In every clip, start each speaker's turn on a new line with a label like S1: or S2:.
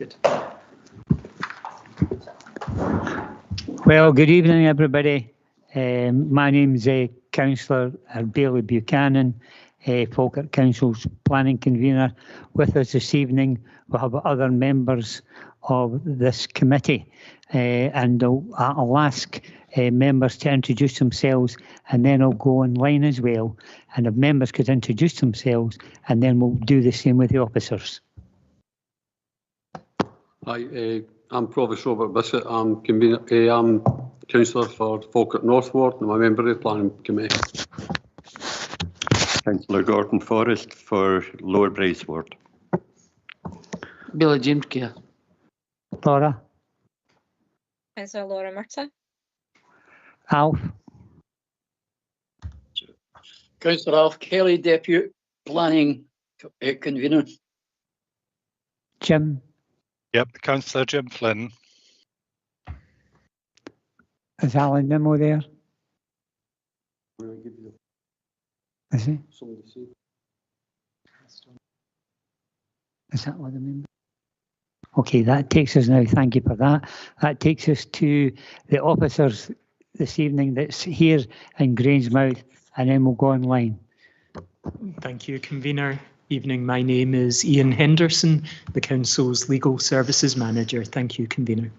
S1: Good.
S2: Well, good evening, everybody. My name's Councillor Bailey Buchanan, Falkirk Council's planning convener. With us this evening, we'll have other members of this committee, and I'll ask members to introduce themselves, and then I'll go online as well. And if members could introduce themselves, and then we'll do the same with the officers.
S3: Hi, I'm Provost Robert Bissett. I'm Councillor for Falkirk North Ward and I'm a member of the Planning Committee.
S4: Councillor Gordon Forrest for Lower Brace Ward.
S5: Billy James Kerr.
S2: Laura?
S6: Councillor Laura Murtagh.
S2: Alf?
S5: Councillor Alf Kelly, Deputy Planning Convener.
S2: Jim?
S7: Yep, Councillor Jim Flynn.
S2: Is Alan Nimmo there? Is he? Is that what I mean? Okay, that takes us now, thank you for that. That takes us to the officers this evening that's here in Grangemouth, and then we'll go online.
S1: Thank you, Convener. Evening, my name is Ian Henderson, the Council's Legal Services Manager. Thank you, Convener.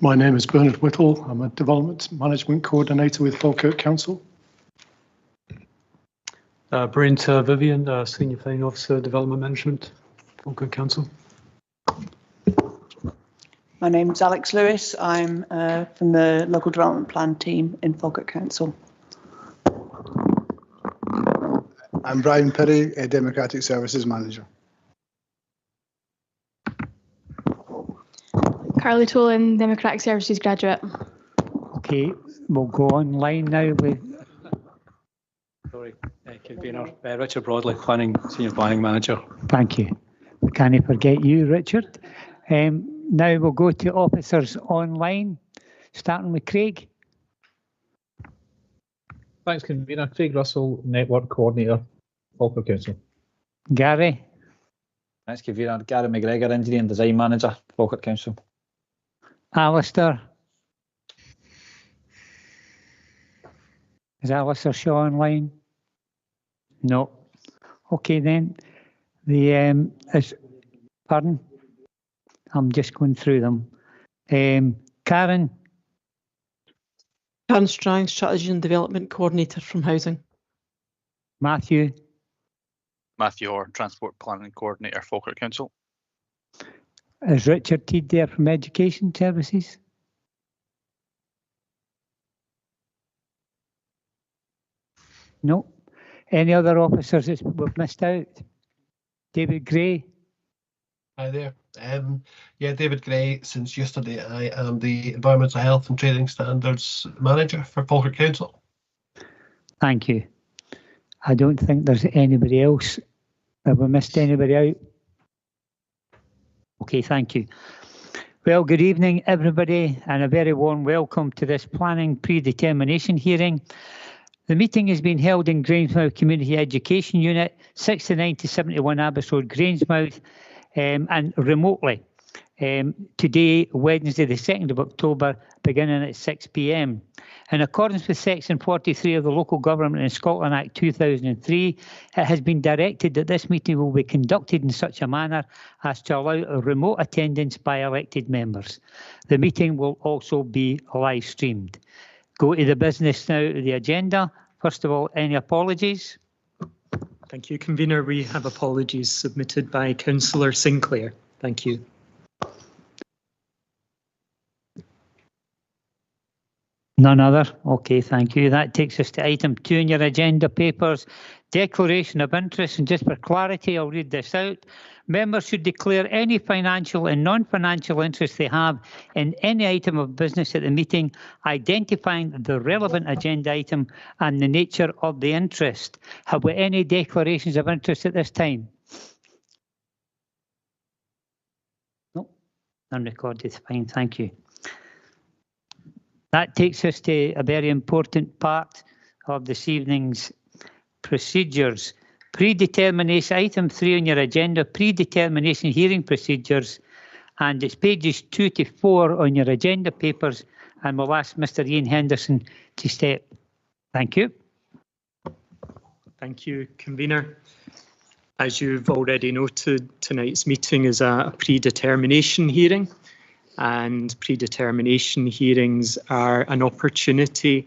S8: My name is Bernard Whittle. I'm a Development Management Coordinator with Falkirk Council.
S9: Brent Vivian, Senior Planning Officer, Development Management, Falkirk Council.
S10: My name is Alex Lewis. I'm from the Local Development Plan team in Falkirk Council.
S11: I'm Brian Perry, a Democratic Services Manager.
S12: Carly Tolan, Democratic Services Graduate.
S2: Okay, we'll go online now with...
S9: Sorry, Convener, Richard Broadley, Senior Planning Manager.
S2: Thank you. Can I forget you, Richard? Now we'll go to officers online, starting with Craig.
S13: Thanks, Convener. Craig Russell, Network Coordinator, Falkirk Council.
S2: Gary.
S13: Thanks, Convener. Gary McGregor, Engineering Design Manager, Falkirk Council.
S2: Alistair. Is Alistair Shaw online? No. Okay then. Pardon? I'm just going through them. Karen.
S14: Karen Strang, Strategy and Development Coordinator from Housing.
S2: Matthew.
S7: Matthew Orr, Transport Planning Coordinator, Falkirk Council.
S2: Is Richard Teed there from Education Services? No. Any other officers that we've missed out? David Gray.
S15: Hi there. Yeah, David Gray. Since yesterday, I am the Environmental Health and Trading Standards Manager for Falkirk Council.
S2: Thank you. I don't think there's anybody else. Have we missed anybody out? Okay, thank you. Well, good evening, everybody, and a very warm welcome to this planning predetermination hearing. The meeting has been held in Grangemouth Community Education Unit, 69 to 71 Abbas Road, Grangemouth, and remotely. Today, Wednesday, the 2nd of October, beginning at 6 p.m. In accordance with Section 43 of the Local Government in Scotland Act 2003, it has been directed that this meeting will be conducted in such a manner as to allow a remote attendance by elected members. The meeting will also be live streamed. Go to the business now, the agenda. First of all, any apologies?
S1: Thank you, Convener. We have apologies submitted by Councillor Sinclair. Thank you.
S2: None other? Okay, thank you. That takes us to item 2 in your agenda papers, declaration of interest. And just for clarity, I'll read this out. Members should declare any financial and non-financial interest they have in any item of business at the meeting, identifying the relevant agenda item and the nature of the interest. Have we any declarations of interest at this time? No, unrecorded. Fine, thank you. That takes us to a very important part of this evening's procedures. Predetermination, item 3 on your agenda, predetermination hearing procedures, and it's pages 2 to 4 on your agenda papers, and we'll ask Mr. Ian Henderson to step. Thank you.
S1: Thank you, Convener. As you've already noted, tonight's meeting is a predetermination hearing, and predetermination hearings are an opportunity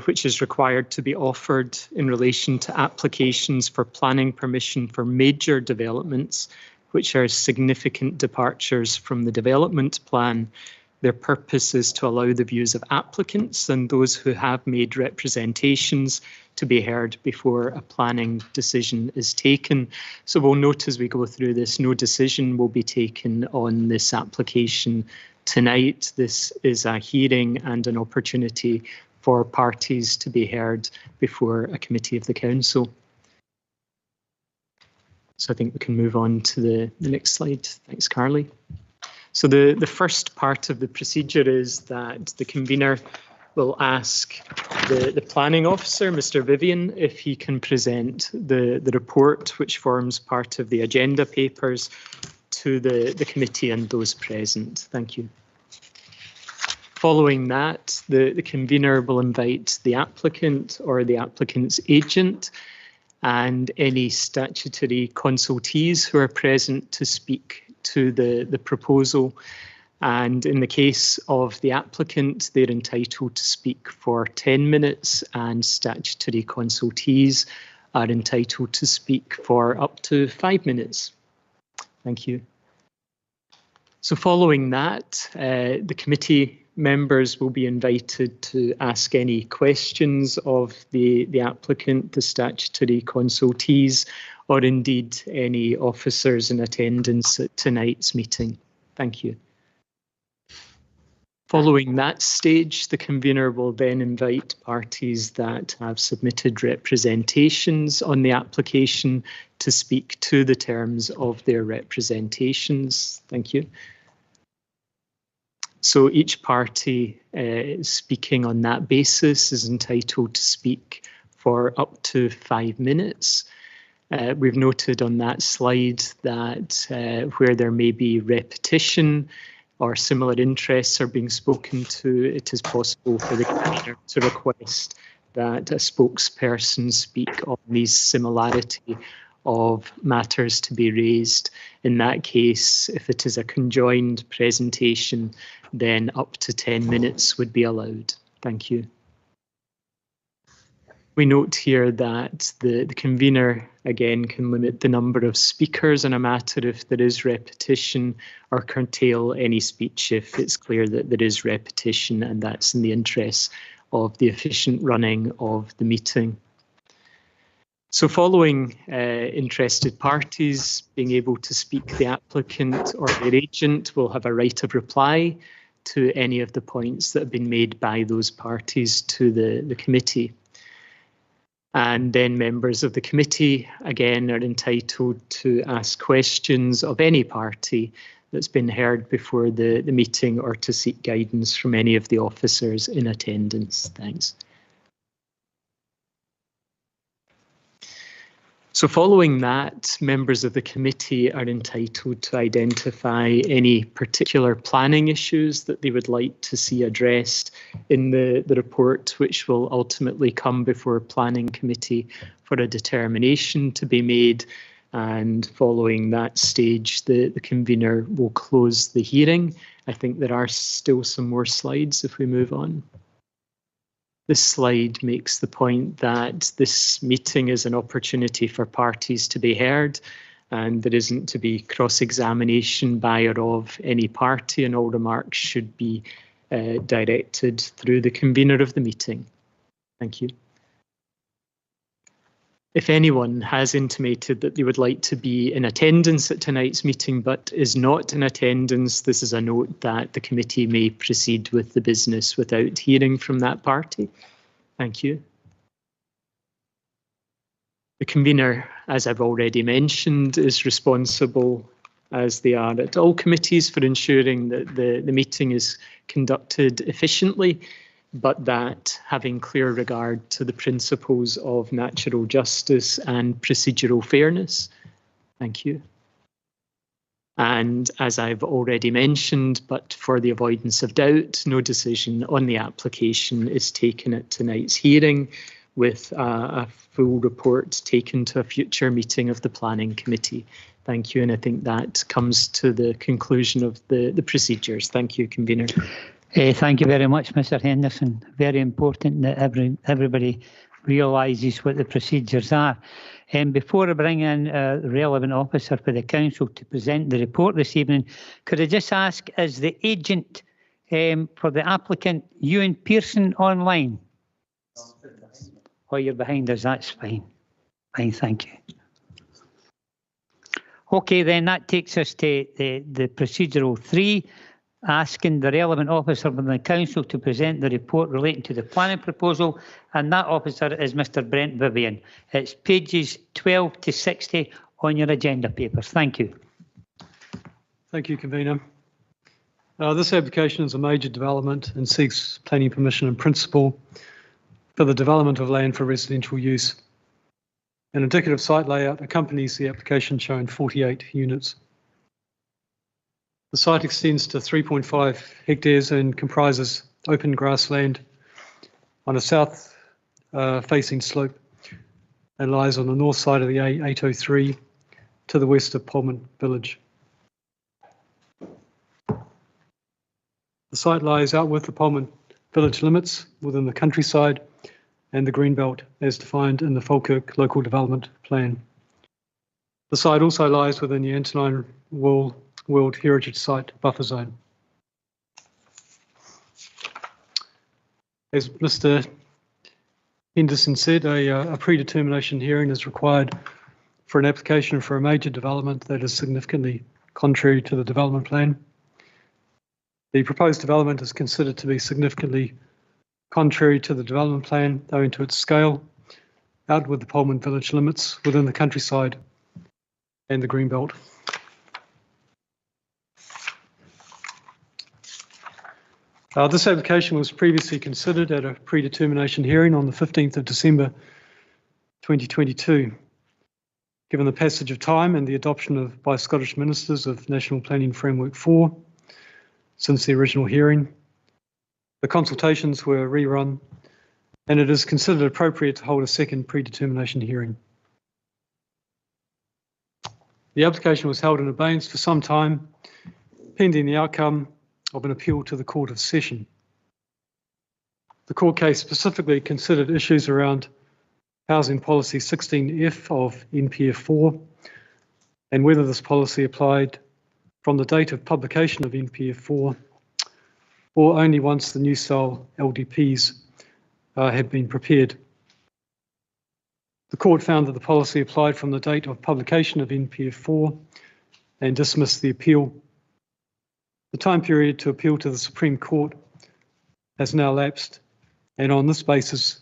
S1: which is required to be offered in relation to applications for planning permission for major developments, which are significant departures from the development plan. Their purpose is to allow the views of applicants and those who have made representations to be heard before a planning decision is taken. So we'll note as we go through this, no decision will be taken on this application tonight. This is a hearing and an opportunity for parties to be heard before a committee of the council. So I think we can move on to the next slide. Thanks, Carly. So the first part of the procedure is that the convener will ask the planning officer, Mr. Vivian, if he can present the report which forms part of the agenda papers to the committee and those present. Thank you. Following that, the convener will invite the applicant or the applicant's agent and any statutory consultees who are present to speak to the proposal. And in the case of the applicant, they're entitled to speak for 10 minutes and statutory consultees are entitled to speak for up to 5 minutes. Thank you. So following that, the committee members will be invited to ask any questions of the applicant, the statutory consultees, or indeed any officers in attendance at tonight's meeting. Thank you. Following that stage, the convener will then invite parties that have submitted representations on the application to speak to the terms of their representations. Thank you. So each party speaking on that basis is entitled to speak for up to 5 minutes. We've noted on that slide that where there may be repetition or similar interests are being spoken to, it is possible for the convener to request that a spokesperson speak on these similarity of matters to be raised. In that case, if it is a conjoined presentation, then up to 10 minutes would be allowed. Thank you. We note here that the convener, again, can limit the number of speakers on a matter if there is repetition, or curtail any speech if it's clear that there is repetition, and that's in the interests of the efficient running of the meeting. So following interested parties being able to speak, the applicant or their agent will have a right of reply to any of the points that have been made by those parties to the committee. And then members of the committee, again, are entitled to ask questions of any party that's been heard before the meeting, or to seek guidance from any of the officers in attendance. Thanks. So following that, members of the committee are entitled to identify any particular planning issues that they would like to see addressed in the report, which will ultimately come before a planning committee for a determination to be made. And following that stage, the convener will close the hearing. I think there are still some more slides if we move on. This slide makes the point that this meeting is an opportunity for parties to be heard, and there isn't to be cross-examination by or of any party, and all remarks should be directed through the convener of the meeting. Thank you. If anyone has intimated that they would like to be in attendance at tonight's meeting but is not in attendance, this is a note that the committee may proceed with the business without hearing from that party. Thank you. The convener, as I've already mentioned, is responsible, as they are at all committees, for ensuring that the meeting is conducted efficiently. but that having clear regard to the principles of natural justice and procedural fairness. Thank you. And as I've already mentioned, but for the avoidance of doubt, no decision on the application is taken at tonight's hearing, with a full report taken to a future meeting of the Planning Committee. Thank you, and I think that comes to the conclusion of the procedures. Thank you, Convener.
S2: Thank you very much, Mr Henderson. Very important that everybody realises what the procedures are. Before I bring in a relevant officer for the council to present the report this evening, could I just ask, is the agent for the applicant Ewan Pearson online? Oh, you're behind us, that's fine. Fine, thank you. Okay, then that takes us to the procedural 3, asking the relevant officer from the council to present the report relating to the planning proposal, and that officer is Mr Brent Vivian. It's pages 12 to 60 on your agenda papers. Thank you.
S9: Thank you, Convener. This application is a major development and seeks planning permission in principle for the development of land for residential use. An indicative site layout accompanies the application, showing 48 units. The site extends to 3.5 hectares and comprises open grassland on a south facing slope and lies on the north side of the A803 to the west of Pullman Village. The site lies out with the Pullman Village limits within the countryside and the Greenbelt as defined in the Falkirk Local Development Plan. The site also lies within the Antonine World Heritage Site buffer zone. As Mr Henderson said, a predetermination hearing is required for an application for a major development that is significantly contrary to the development plan. The proposed development is considered to be significantly contrary to the development plan owing to its scale, out with the Pullman Village limits within the countryside and the Greenbelt. This application was previously considered at a predetermination hearing on the 15th of December 2022. Given the passage of time and the adoption by Scottish Ministers of National Planning Framework 4 since the original hearing, the consultations were rerun, and it is considered appropriate to hold a second predetermination hearing. The application was held in abeyance for some time, pending the outcome of an appeal to the Court of Session. The court case specifically considered issues around Housing Policy 16F of NPF 4 and whether this policy applied from the date of publication of NPF 4 or only once the new style LDPs had been prepared. The court found that the policy applied from the date of publication of NPF 4 and dismissed the appeal. The time period to appeal to the Supreme Court has now lapsed, and on this basis,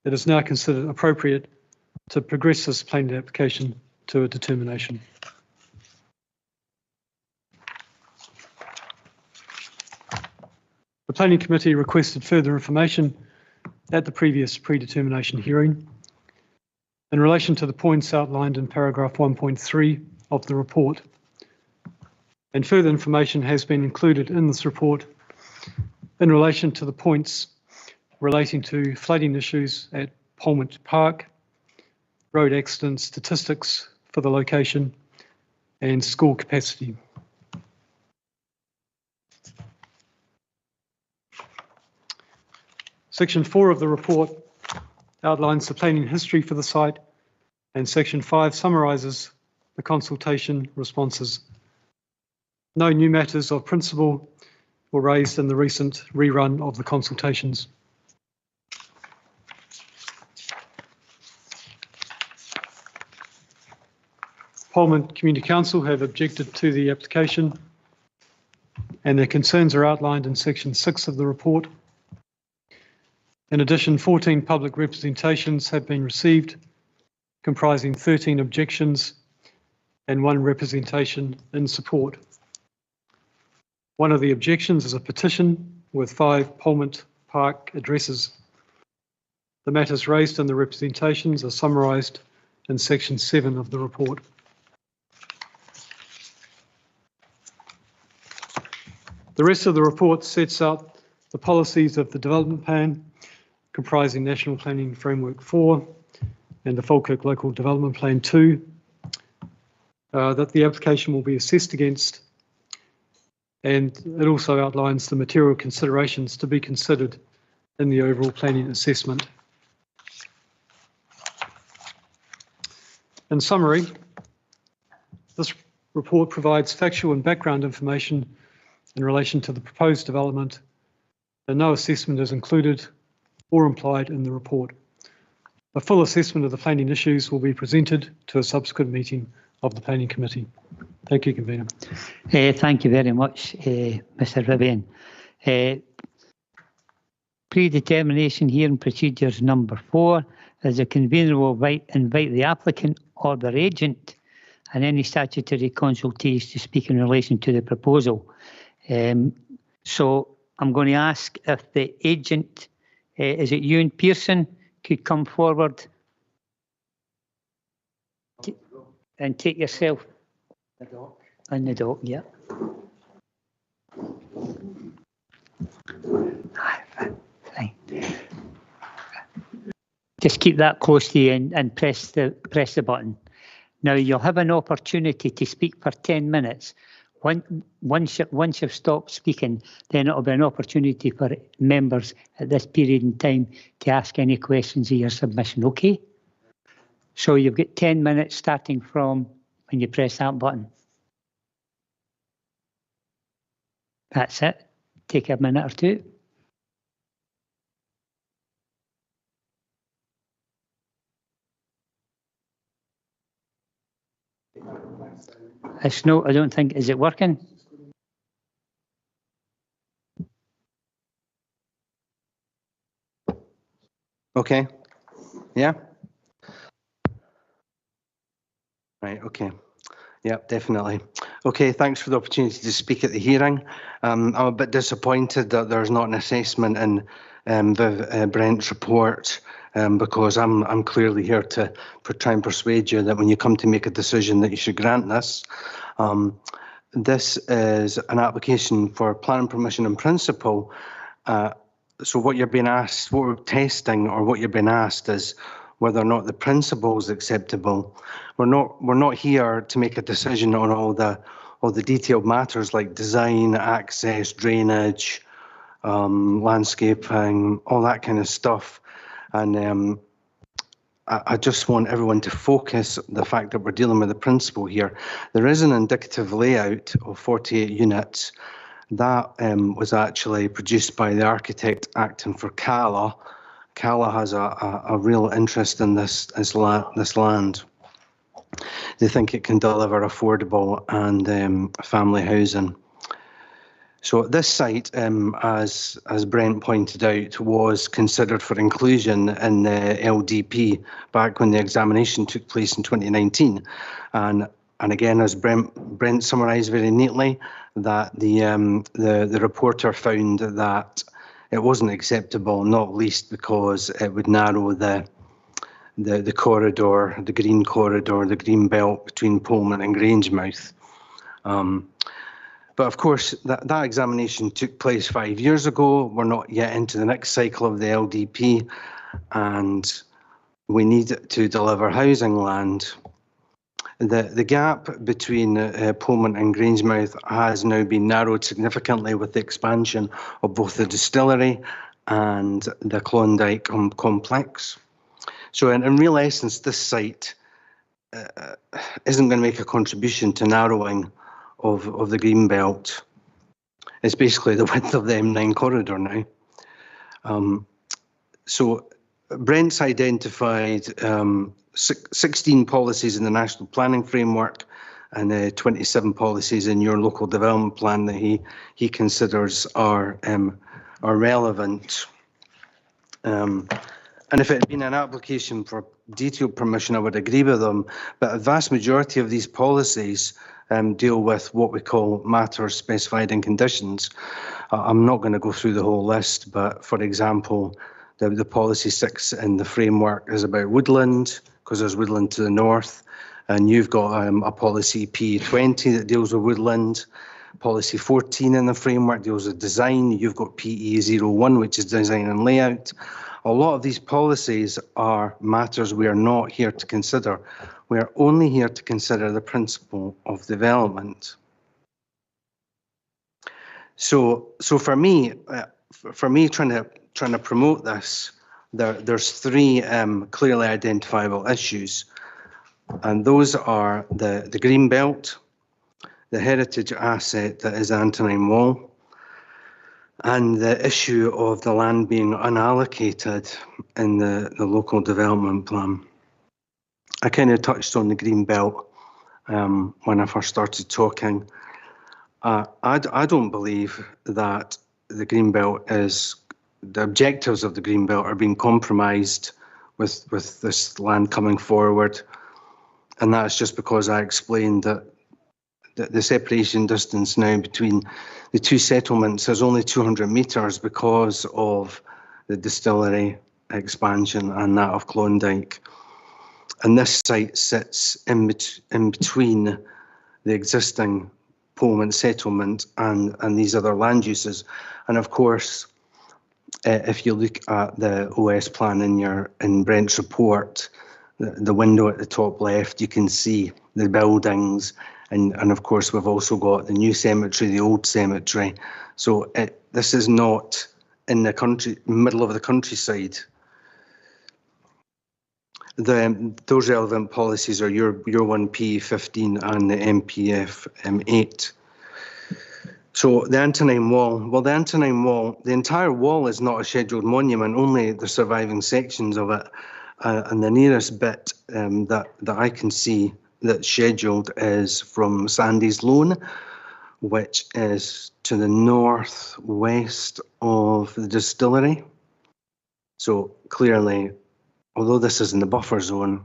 S9: it is now considered appropriate to progress this planning application to a determination. The Planning Committee requested further information at the previous predetermination hearing in relation to the points outlined in paragraph 1.3 of the report. And further information has been included in this report in relation to the points relating to flooding issues at Pullman Park, road accident statistics for the location, and school capacity. Section 4 of the report outlines the planning history for the site, and Section 5 summarises the consultation responses. No new matters of principle were raised in the recent rerun of the consultations. Pullman Community Council have objected to the application, and their concerns are outlined in Section 6 of the report. In addition, 14 public representations have been received, comprising 13 objections and 1 representation in support. One of the objections is a petition with 5 Pullman Park addresses. The matters raised in the representations are summarised in section 7 of the report. The rest of the report sets out the policies of the development plan, comprising National Planning Framework 4 and the Falkirk Local Development Plan 2, that the application will be assessed against, and it also outlines the material considerations to be considered in the overall planning assessment. In summary, this report provides factual and background information in relation to the proposed development, and no assessment is included or implied in the report. A full assessment of the planning issues will be presented to a subsequent meeting of the Planning Committee. Thank you, Convener.
S2: Thank you very much, Mr. Vivian. Predetermination hearing procedures number 4. As a convener will invite the applicant or their agent and any statutory consultees to speak in relation to the proposal. So I'm going to ask if the agent, is it Ewan Pearson, could come forward and take yourself in the dock, yeah. Fine. Just keep that close to you and press the button. Now you'll have an opportunity to speak for 10 minutes. Once you've stopped speaking, then it'll be an opportunity for members at this period in time to ask any questions of your submission, okay? So you've got 10 minutes starting from when you press that button. That's it. Take a minute or two. It's no, I don't think, is it working?
S16: Okay. Yeah. Right. Okay. Yeah, definitely. Okay. Thanks for the opportunity to speak at the hearing. I'm a bit disappointed that there's not an assessment in Brent's report. Because I'm clearly here to try and persuade you that when you come to make a decision that you should grant this. This is an application for planning permission in principle. So what you're being asked, what we're testing or what you're being asked is whether or not the principle is acceptable. We're not here to make a decision on all the detailed matters like design, access, drainage, landscaping, all that kind of stuff. And I just want everyone to focus the fact that we're dealing with the principle here. There is an indicative layout of 48 units that was actually produced by the architect acting for Cala. Cala has a real interest in this land. They think it can deliver affordable and family housing. So this site, as Brent pointed out, was considered for inclusion in the LDP back when the examination took place in 2019. And again, as Brent summarised very neatly, that the reporter found that it wasn't acceptable, not least because it would narrow the corridor, the green corridor, the green belt between Pullman and Grangemouth. But of course, that examination took place 5 years ago. We're not yet into the next cycle of the LDP, and we need to deliver housing land. The gap between Pullman and Grangemouth has now been narrowed significantly with the expansion of both the distillery and the Klondike complex. So in real essence, this site isn't going to make a contribution to narrowing of the green belt. It's basically the width of the M9 corridor now. So Brent's identified 16 policies in the National Planning Framework and 27 policies in your local development plan that he considers are relevant. And if it had been an application for detailed permission, I would agree with them. But a vast majority of these policies deal with what we call matters specified in conditions. I'm not going to go through the whole list, but for example, the policy 6 in the framework is about woodland, because there's woodland to the north, and you've got a policy P20 that deals with woodland. Policy 14 in the framework deals with design. You've got PE01, which is design and layout. A lot of these policies are matters we are not here to consider. We are only here to consider the principle of development. So for me, trying to promote this, there's 3 clearly identifiable issues, and those are the green belt, the heritage asset that is Antonine Wall, and the issue of the land being unallocated in the local development plan. I kind of touched on the green belt when I first started talking. I don't believe that the green belt is, the objectives of the green belt are being compromised with this land coming forward, and that's just because I explained that the separation distance now between the 2 settlements is only 200 metres because of the distillery expansion and that of Klondike. And this site sits in between the existing Pullman settlement and these other land uses. And of course, if you look at the OS plan in Brent's report, the window at the top left, you can see the buildings. And of course, we've also got the new cemetery, the old cemetery. So this is not in the middle of the countryside. Those relevant policies are your 1P15 and the MPF 8. So the Antonine Wall, the entire wall is not a scheduled monument, only the surviving sections of it. And the nearest bit that I can see that's scheduled is from Sandy's Loan, which is to the northwest of the distillery. So clearly, although this is in the buffer zone,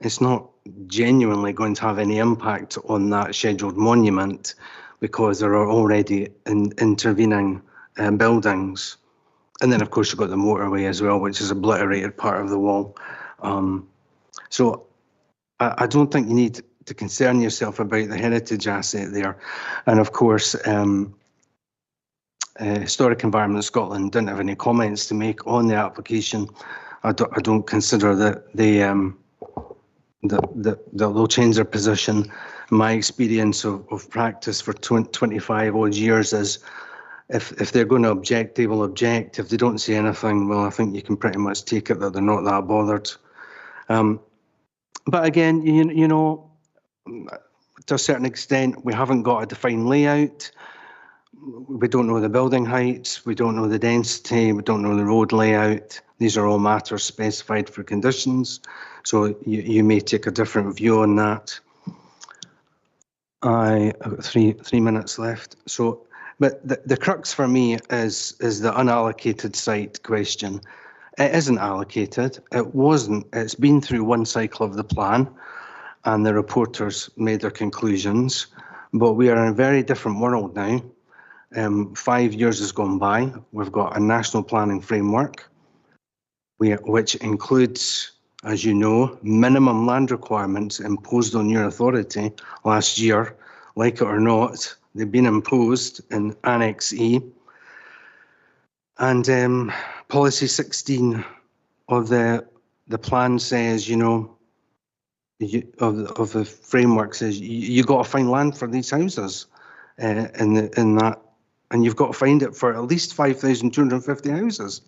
S16: it's not genuinely going to have any impact on that scheduled monument because there are already intervening buildings. And then, of course, you've got the motorway as well, which is obliterated part of the wall. So I don't think you need to concern yourself about the heritage asset there. And of course, Historic Environment Scotland didn't have any comments to make on the application. I don't consider that they'll change their position. My experience of practice for 25 odd years is if they're going to object, they will object. If they don't say anything, well, I think you can pretty much take it that they're not that bothered. But again, you know, to a certain extent, we haven't got a defined layout. We don't know the building heights, we don't know the density, we don't know the road layout. These are all matters specified for conditions, so you may take a different view on that. I've got three minutes left. So, but the crux for me is the unallocated site question. It isn't allocated. It wasn't. It's been through one cycle of the plan, and the reporters made their conclusions. But we are in a very different world now. 5 years has gone by. We've got a national planning framework, which includes, as you know, minimum land requirements imposed on your authority last year. Like it or not, they've been imposed in Annex E. And Policy 16 of the plan says, you know, of the framework says you got to find land for these houses in that. And you've got to find it for at least 5,250 houses.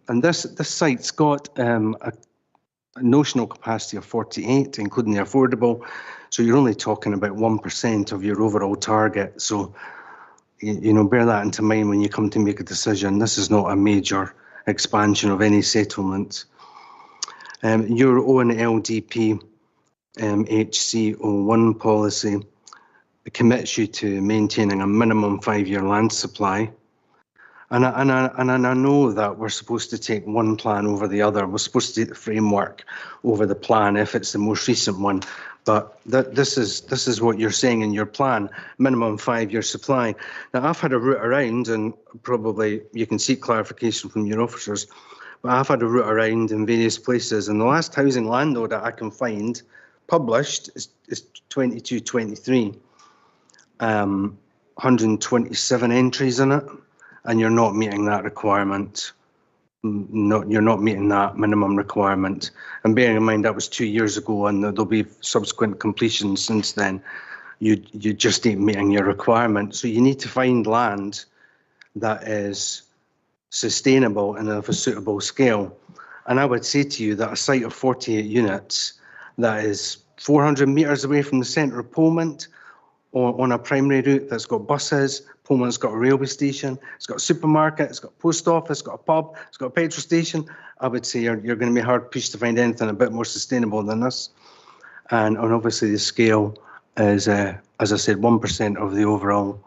S16: And this site's got a notional capacity of 48, including the affordable. So you're only talking about 1% of your overall target. So, you know, bear that into mind when you come to make a decision. This is not a major expansion of any settlement. Your own LDP HC01 policy commits you to maintaining a minimum 5-year land supply. And I know that we're supposed to take one plan over the other. We're supposed to take the framework over the plan if it's the most recent one. But this is what you're saying in your plan, minimum 5-year supply. Now, I've had a route around, and probably you can seek clarification from your officers, but I've had a route around in various places, and the last housing land order I can find published is 22-23. 127 entries in it, and you're not meeting that requirement. You're not meeting that minimum requirement. And bearing in mind that was 2 years ago, and there'll be subsequent completions since then, you just ain't meeting your requirement. So you need to find land that is sustainable and of a suitable scale. And I would say to you that a site of 48 units that is 400 metres away from the centre of Polmont, on a primary route that's got buses, Polmont's got a railway station, it's got a supermarket, it's got a post office, it's got a pub, it's got a petrol station, I would say you're going to be hard pushed to find anything a bit more sustainable than this. And obviously the scale is, as I said, 1% of the overall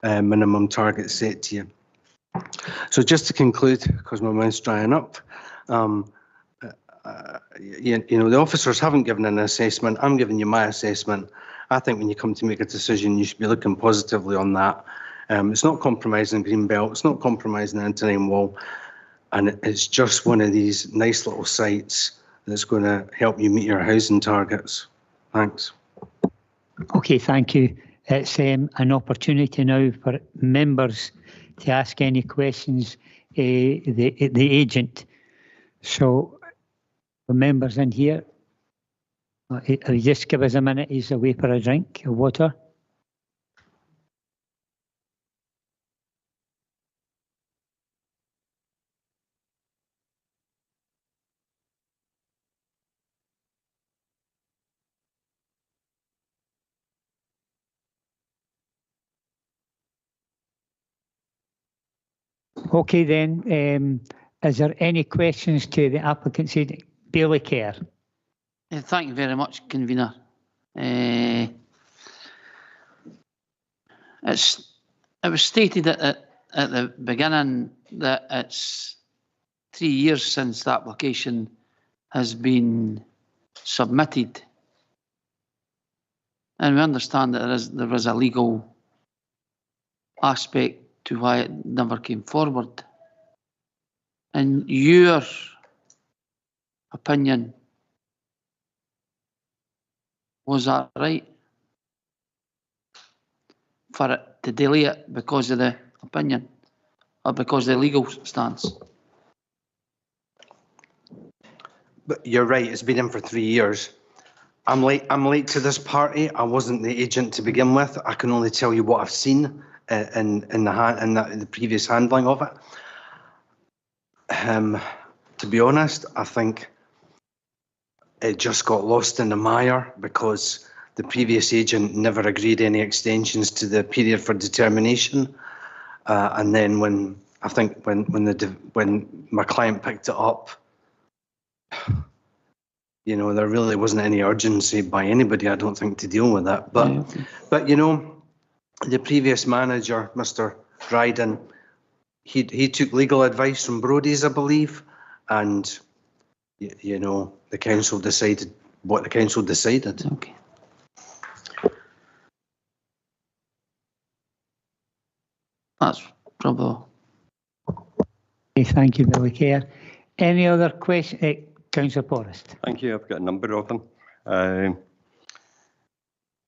S16: minimum target set to you. So just to conclude, because my mouth's drying up, you know, the officers haven't given an assessment. I'm giving you my assessment. I think when you come to make a decision, you should be looking positively on that. It's not compromising Greenbelt, it's not compromising the Interline Wall, and it's just one of these nice little sites that's going to help you meet your housing targets. Thanks.
S2: Okay, thank you. It's an opportunity now for members to ask any questions the agent. So the members in here, just give us a minute. He's away for a drink of water. Okay then, is there any questions to the applicant? Bailey Kerr.
S17: Thank you very much, Convener. It was stated at the beginning that it's 3 years since the application has been submitted, and we understand that there was a legal aspect to why it never came forward. In your opinion, was that right for it to delay it because of the opinion or because of the legal stance?
S16: But you're right, it's been in for 3 years. I'm late to this party. I wasn't the agent to begin with. I can only tell you what I've seen in the previous handling of it. To be honest, I think it just got lost in the mire because the previous agent never agreed any extensions to the period for determination. And then when my client picked it up, you know, there really wasn't any urgency by anybody, I don't think, to deal with that. But you know, the previous manager, Mr. Dryden, he took legal advice from Brodie's, I believe, and you know, the council decided what the council decided.
S17: Okay. That's probably.
S2: Okay, thank you, Billy Kerr. Any other question? Councillor Forrest.
S4: Thank you. I've got a number of them.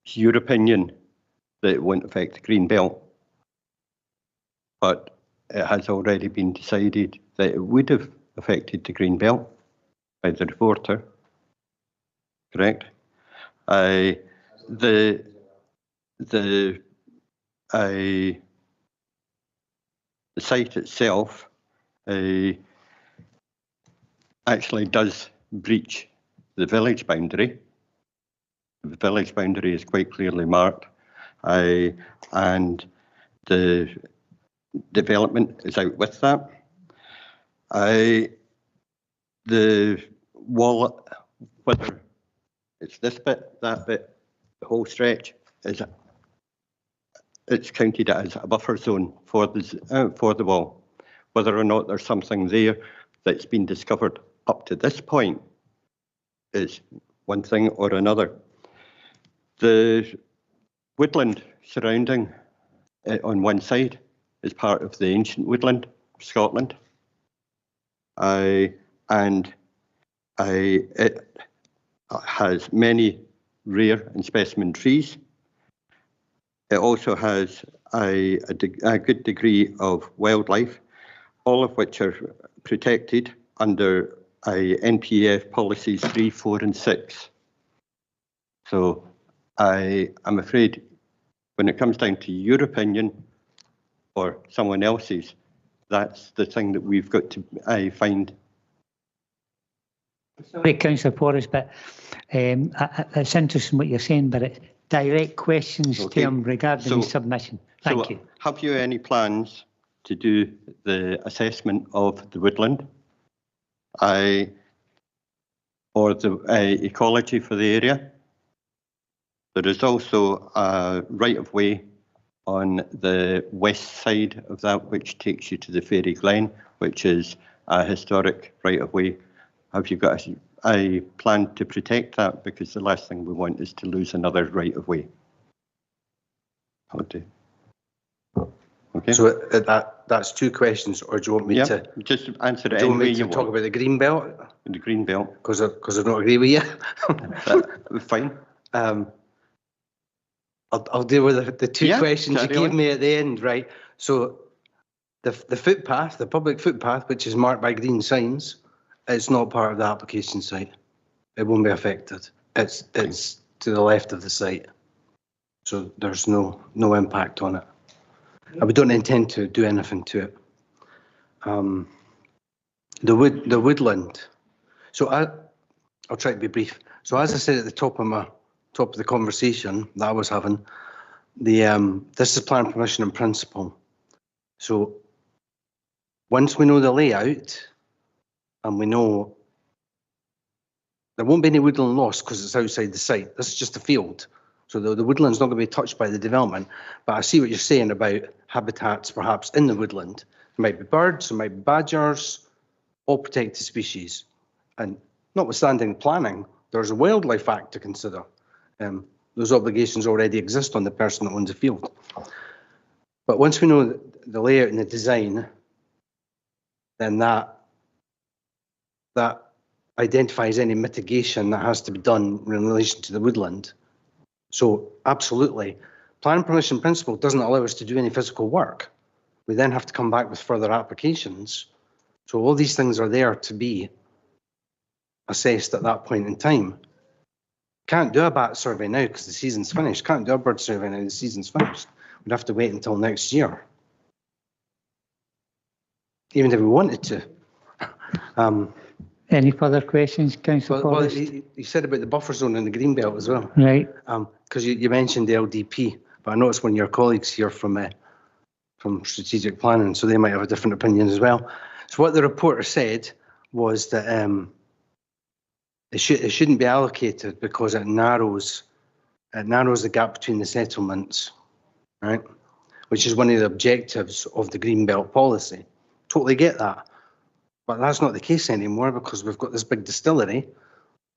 S4: It's your opinion that it won't affect the green belt, but it has already been decided that it would have affected the green belt by the reporter, correct? The site itself actually does breach the village boundary. The village boundary is quite clearly marked, and the development is out with that. The wall, whether it's this bit, that bit, the whole stretch, it's counted as a buffer zone for the wall. Whether or not there's something there that's been discovered up to this point is one thing or another. The woodland surrounding it on one side is part of the ancient woodland of Scotland. It has many rare and specimen trees. It also has a good degree of wildlife, all of which are protected under NPF policies 3, 4 and 6. So I'm afraid when it comes down to your opinion or someone else's, that's the thing that we've got to find.
S2: Sorry, Councillor Porras, but it's interesting what you're saying, but it's direct questions to him regarding the submission. Thank you.
S4: Have you any plans to do the assessment of the woodland or the ecology for the area? There is also a right-of-way on the west side of that, which takes you to the Fairy Glen, which is a historic right-of-way. Have you got a plan to protect that? Because the last thing we want is to lose another right-of-way. Okay.
S16: So that's two questions, or do you want me to
S4: just answer it?
S16: Do you want me to talk about the green belt?
S4: The green belt,
S16: because I don't agree with you.
S4: Fine.
S16: I'll deal with the two questions you gave me at the end, right? So the footpath, the public footpath, which is marked by green signs, it's not part of the application site. It won't be affected. It's to the left of the site, so there's no impact on it. And we don't intend to do anything to it. The woodland. So I'll try to be brief. So as I said at the top of the conversation that I was having, this is plan, permission and principle. So once we know the layout and we know there won't be any woodland loss because it's outside the site. This is just a field. So the woodland's not going to be touched by the development. But I see what you're saying about habitats perhaps in the woodland. There might be birds, there might be badgers, all protected species. And notwithstanding planning, there's a Wildlife Act to consider. Those obligations already exist on the person that owns the field. But once we know the layout and the design, then that identifies any mitigation that has to be done in relation to the woodland. So absolutely, plan permission principle doesn't allow us to do any physical work. We then have to come back with further applications. So all these things are there to be assessed at that point in time. Can't do a bat survey now because the season's finished. Can't do a bird survey now, the season's finished. We'd have to wait until next year. Even if we wanted to.
S2: Any further questions, Councillor
S16: Well,
S2: Porras?
S16: you said about the buffer zone and the green belt as well.
S2: Right.
S16: Because you mentioned the LDP, but I noticed one of your colleagues here from strategic planning, so they might have a different opinion as well. So what the reporter said was that it shouldn't be allocated because it narrows the gap between the settlements, right? Which is one of the objectives of the green belt policy. Totally get that. But that's not the case anymore because we've got this big distillery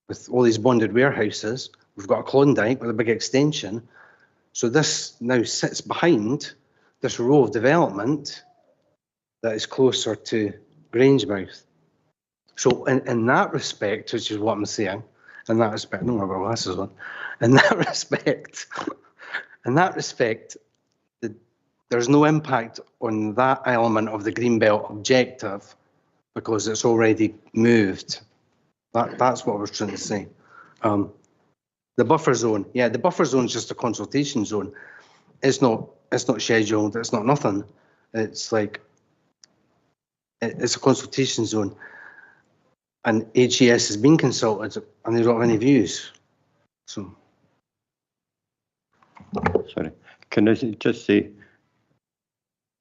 S16: with all these bonded warehouses. We've got a Klondike with a big extension. So this now sits behind this row of development that is closer to Grangemouth. So in that respect, which is what I'm saying, in that respect, I don't have my glasses on. In that respect, there's no impact on that element of the Greenbelt objective because it's already moved. That's what I was trying to say. The buffer zone, the buffer zone is just a consultation zone. It's not scheduled. It's not nothing. It's like it's a consultation zone, and HES has been consulted, and they don't have any views. So,
S4: sorry, can I just say,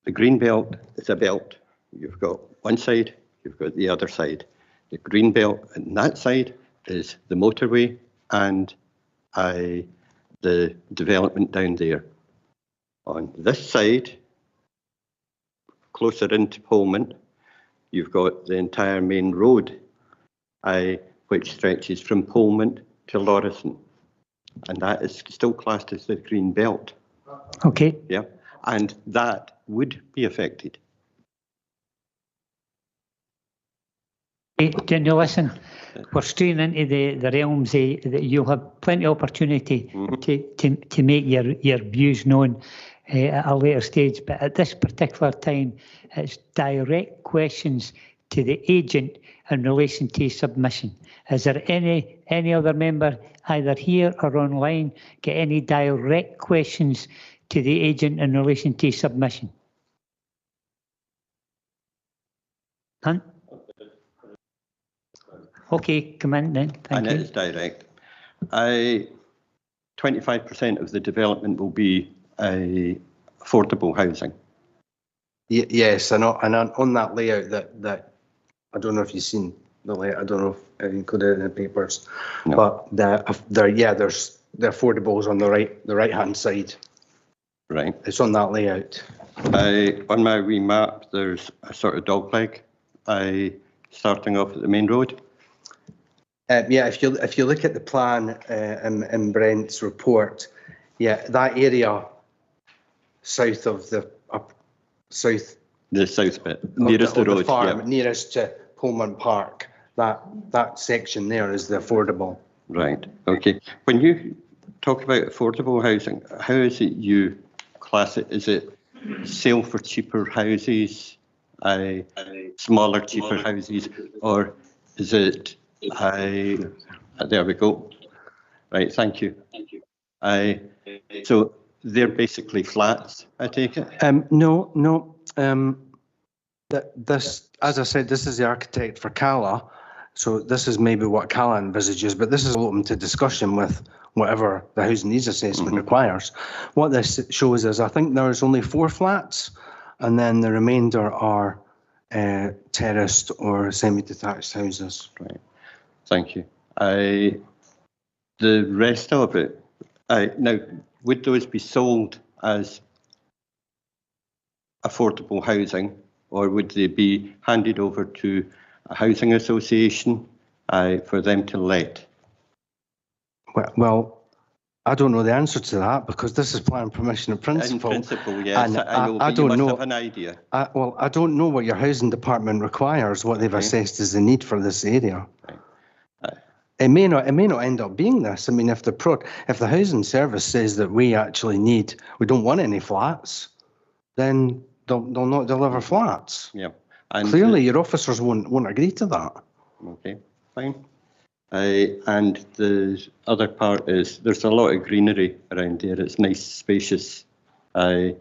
S4: the green belt is a belt. You've got one side, you've got the other side. The green belt on that side is the motorway and the development down there. On this side, closer into Pullman, you've got the entire main road, which stretches from Pullman to Lauriston. and that is still classed as the green belt.
S2: Okay.
S4: Yeah, and that would be affected.
S2: Can you listen? We're straying into the realms that you'll have plenty of opportunity to make your views known at a later stage. But at this particular time, it's direct questions to the agent in relation to submission. Is there any other member, either here or online, get any direct questions to the agent in relation to submission? None? Okay, come in then. Thank you.
S4: And it is direct. 25% of the development will be affordable housing.
S16: Yes, and on that layout that I don't know if you've seen the layout. I don't know if I included it in the papers,
S4: no.
S16: But there's the affordables on the right hand side.
S4: Right.
S16: It's on that layout.
S4: On my wee map, there's a sort of dogleg. Starting off at the main road.
S16: Yeah, if you look at the plan in Brent's report, yeah, that area south of the south
S4: bit nearest the road,
S16: the farm,
S4: yeah.
S16: nearest to Pullman Park, that section there is the affordable.
S4: Right. Okay. When you talk about affordable housing, how is it you class it? Is it sale for cheaper houses, smaller cheaper houses, or is it? There we go. Right, thank you. So they're basically flats, I take it?
S16: No. This, as I said, this is the architect for Cala, so this is maybe what Cala envisages, but this is open to discussion with whatever the housing needs assessment requires. What this shows is, I think there's only 4 flats, and then the remainder are terraced or semi-detached houses.
S4: Right. Thank you. The rest of it, now, would those be sold as affordable housing, or would they be handed over to a housing association for them to let?
S16: Well, I don't know the answer to that because this is planning permission in principle.
S4: In principle, yes,
S16: and
S4: I know, but
S16: don't
S4: you must
S16: know,
S4: have an idea.
S16: I don't know what your housing department requires, what they've assessed as the need for this area.
S4: Right.
S16: It may not end up being this. I mean, if the housing service says that we don't want any flats, then they'll not deliver flats.
S4: Yeah. And
S16: clearly, your officers won't agree to that.
S4: Okay, fine. And the other part is there's a lot of greenery around here. It's nice, spacious. Who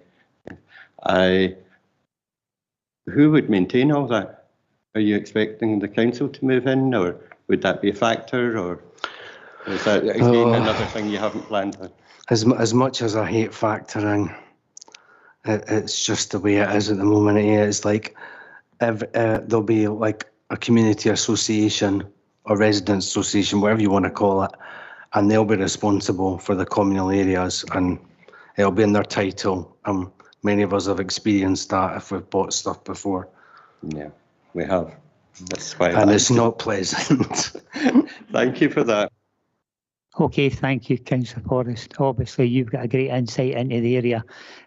S4: would maintain all that? Are you expecting the council to move in, or would that be a factor, or is that again another thing you haven't planned on?
S16: As much as I hate factoring, it's just the way it is at the moment. It's like there'll be like a community association or residents association, whatever you want to call it, and they'll be responsible for the communal areas, and it'll be in their title. Many of us have experienced that if we've bought stuff before.
S4: Yeah, we have. That's why
S16: and it's not pleasant.
S4: Thank you for that.
S2: Okay, thank you, Councillor Forrest. Obviously, you've got a great insight into the area,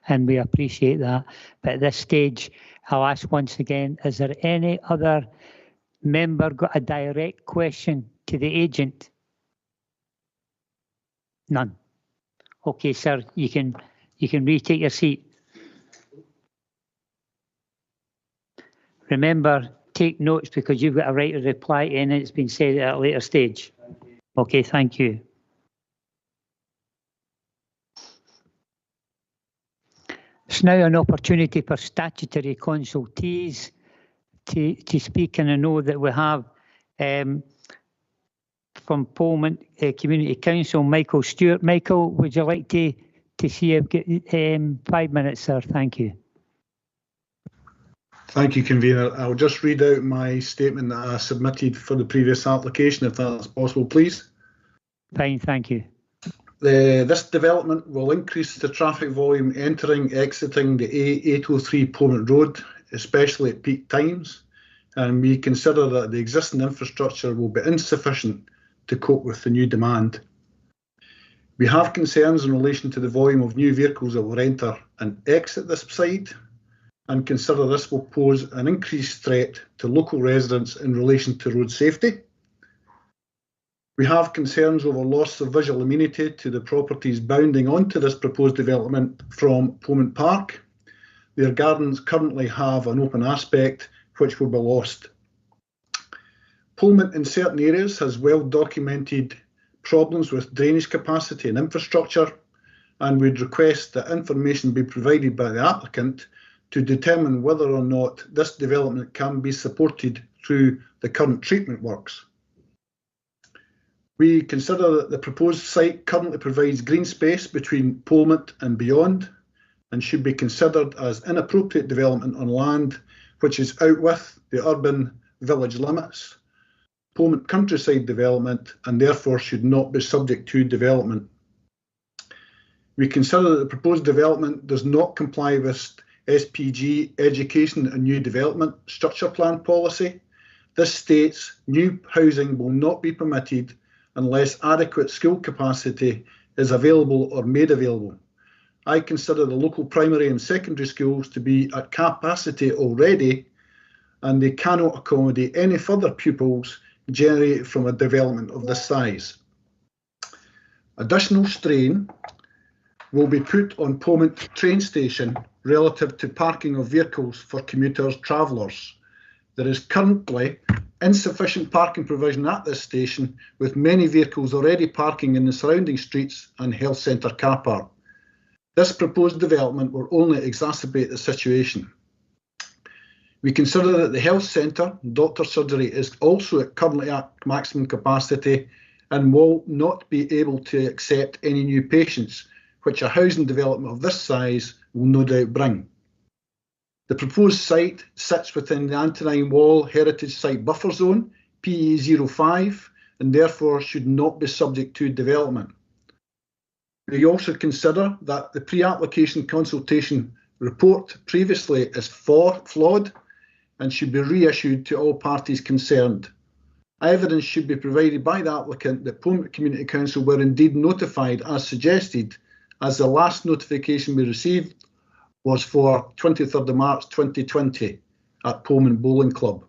S2: and we appreciate that. But at this stage, I'll ask once again, is there any other member got a direct question to the agent? None. Okay, sir, you can retake your seat. Remember, take notes because you've got a right to reply to anything that's been said at a later stage. Okay, thank you. It's now an opportunity for statutory consultees to speak, and I know that we have from Pullman Community Council, Michael Stewart. Michael, would you like to see you get 5 minutes, sir? Thank you.
S11: Thank you, Convener. I'll just read out my statement that I submitted for the previous application, if that's possible, please.
S2: Fine, thank you.
S11: This development will increase the traffic volume entering, exiting the A803 Pullman Road, especially at peak times, and we consider that the existing infrastructure will be insufficient to cope with the new demand. We have concerns in relation to the volume of new vehicles that will enter and exit this site, and consider this will pose an increased threat to local residents in relation to road safety. We have concerns over loss of visual amenity to the properties bounding onto this proposed development from Pomont Park. Their gardens currently have an open aspect which will be lost. Pomont in certain areas has well documented problems with drainage capacity and infrastructure, and we'd request that information be provided by the applicant to determine whether or not this development can be supported through the current treatment works. We consider that the proposed site currently provides green space between Pomont and beyond, and should be considered as inappropriate development on land which is out with the urban village limits, Pomont countryside development, and therefore should not be subject to development. We consider that the proposed development does not comply with SPG Education and New Development Structure Plan policy. This states new housing will not be permitted unless adequate school capacity is available or made available. I consider the local primary and secondary schools to be at capacity already, and they cannot accommodate any further pupils generated from a development of this size. Additional strain will be put on Pomont train station relative to parking of vehicles for commuters, travellers. There is currently insufficient parking provision at this station, with many vehicles already parking in the surrounding streets and health centre car park. This proposed development will only exacerbate the situation. We consider that the health centre, doctor surgery, is also currently at maximum capacity and will not be able to accept any new patients, which a housing development of this size will no doubt bring. The proposed site sits within the Antonine Wall Heritage Site Buffer Zone, PE05, and therefore should not be subject to development. We also consider that the pre-application consultation report previously is flawed and should be reissued to all parties concerned. Evidence should be provided by the applicant that Pomont Community Council were indeed notified as suggested, as the last notification we received was for 23rd of March 2020 at Pomont Bowling Club.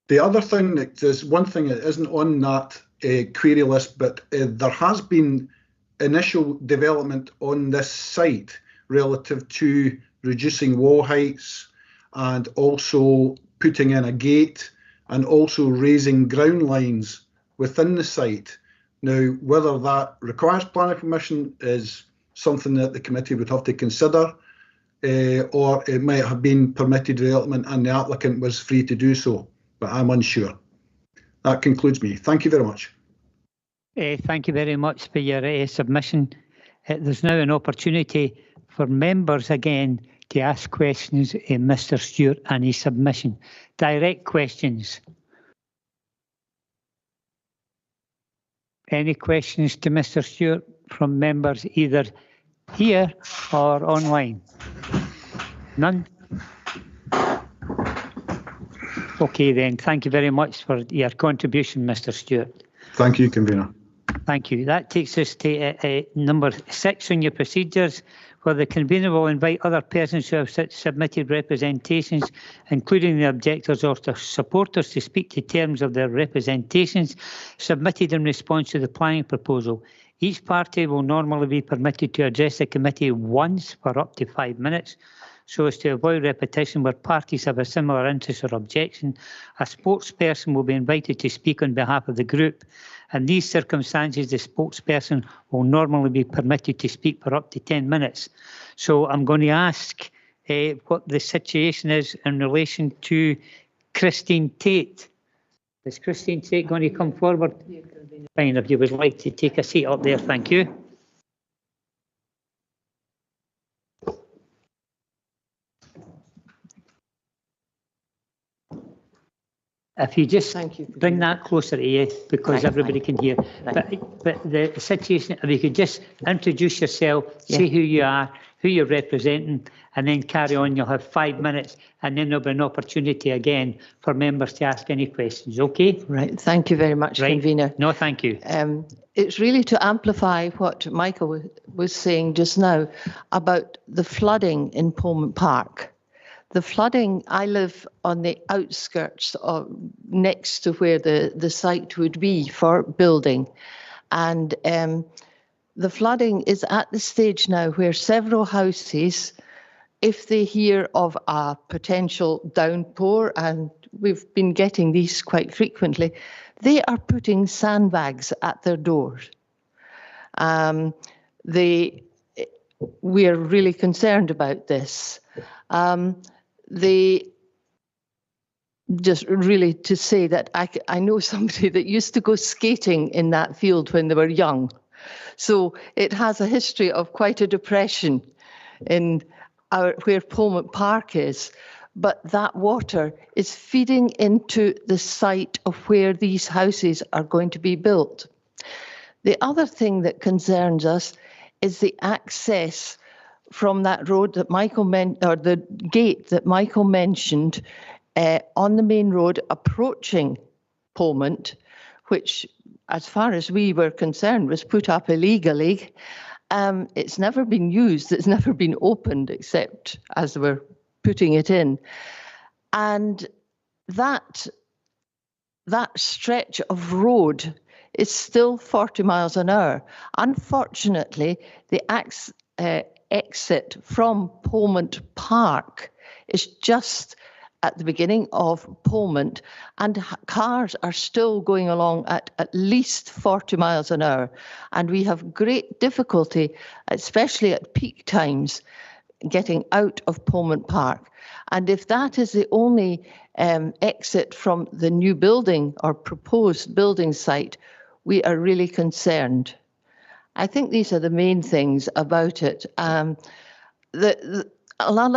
S11: The other thing that is one thing that isn't on that query list, but there has been initial development on this site relative to reducing wall heights and also putting in a gate and also raising ground lines within the site. Now, whether that requires planning permission is something that the committee would have to consider, or it might have been permitted development and the applicant was free to do so, but I'm unsure. That concludes me. Thank you very much.
S2: Thank you very much for your submission. There's now an opportunity for members again to ask questions in Mr. Stewart and his submission. Direct questions. Any questions to Mr. Stewart from members either here or online? None? Okay then, thank you very much for your contribution, Mr. Stewart.
S11: Thank you, Convener.
S2: Thank you. That takes us to number 6 on your procedures, where the convener will invite other persons who have submitted representations, including the objectors or the supporters, to speak to terms of their representations submitted in response to the planning proposal. Each party will normally be permitted to address the committee once for up to 5 minutes, so as to avoid repetition where parties have a similar interest or objection. A spokesperson will be invited to speak on behalf of the group. In these circumstances, the spokesperson will normally be permitted to speak for up to 10 minutes. So I'm going to ask what the situation is in relation to Christine Tate. Is Christine Tate going to come forward? Fine, if you would like to take a seat up there, thank you. If you just
S14: Thank you.
S2: bring that closer to you, because
S14: Right,
S2: everybody can hear. But the situation, if you could just introduce yourself, say who you are, who you're representing, and then carry on. You'll have 5 minutes, and then there'll be an opportunity again for members to ask any questions. Okay?
S14: Right. Thank you very much, Convener.
S2: No, thank you.
S14: It's really to amplify what Michael was saying just now about the flooding in Pullman Park. The flooding, I live on the outskirts of next to where the site would be for building. And the flooding is at the stage now where several houses, if they hear of a potential downpour, and we've been getting these quite frequently, they are putting sandbags at their doors. We are really concerned about this. Just really to say that I know somebody that used to go skating in that field when they were young. So it has a history of quite a depression in where Pullman Park is. But that water is feeding into the site of where these houses are going to be built. The other thing that concerns us is the access from that road that Michael or the gate that Michael mentioned on the main road approaching Pullman, which, as far as we were concerned, was put up illegally. It's never been used. It's never been opened except as they were putting it in. And that stretch of road is still 40 miles an hour. Unfortunately, the exit from Pullman Park is just at the beginning of Pullman, and cars are still going along at least 40 miles an hour. And we have great difficulty, especially at peak times, getting out of Pullman Park. And if that is the only exit from the new building or proposed building site, we are really concerned. I think these are the main things about it. Another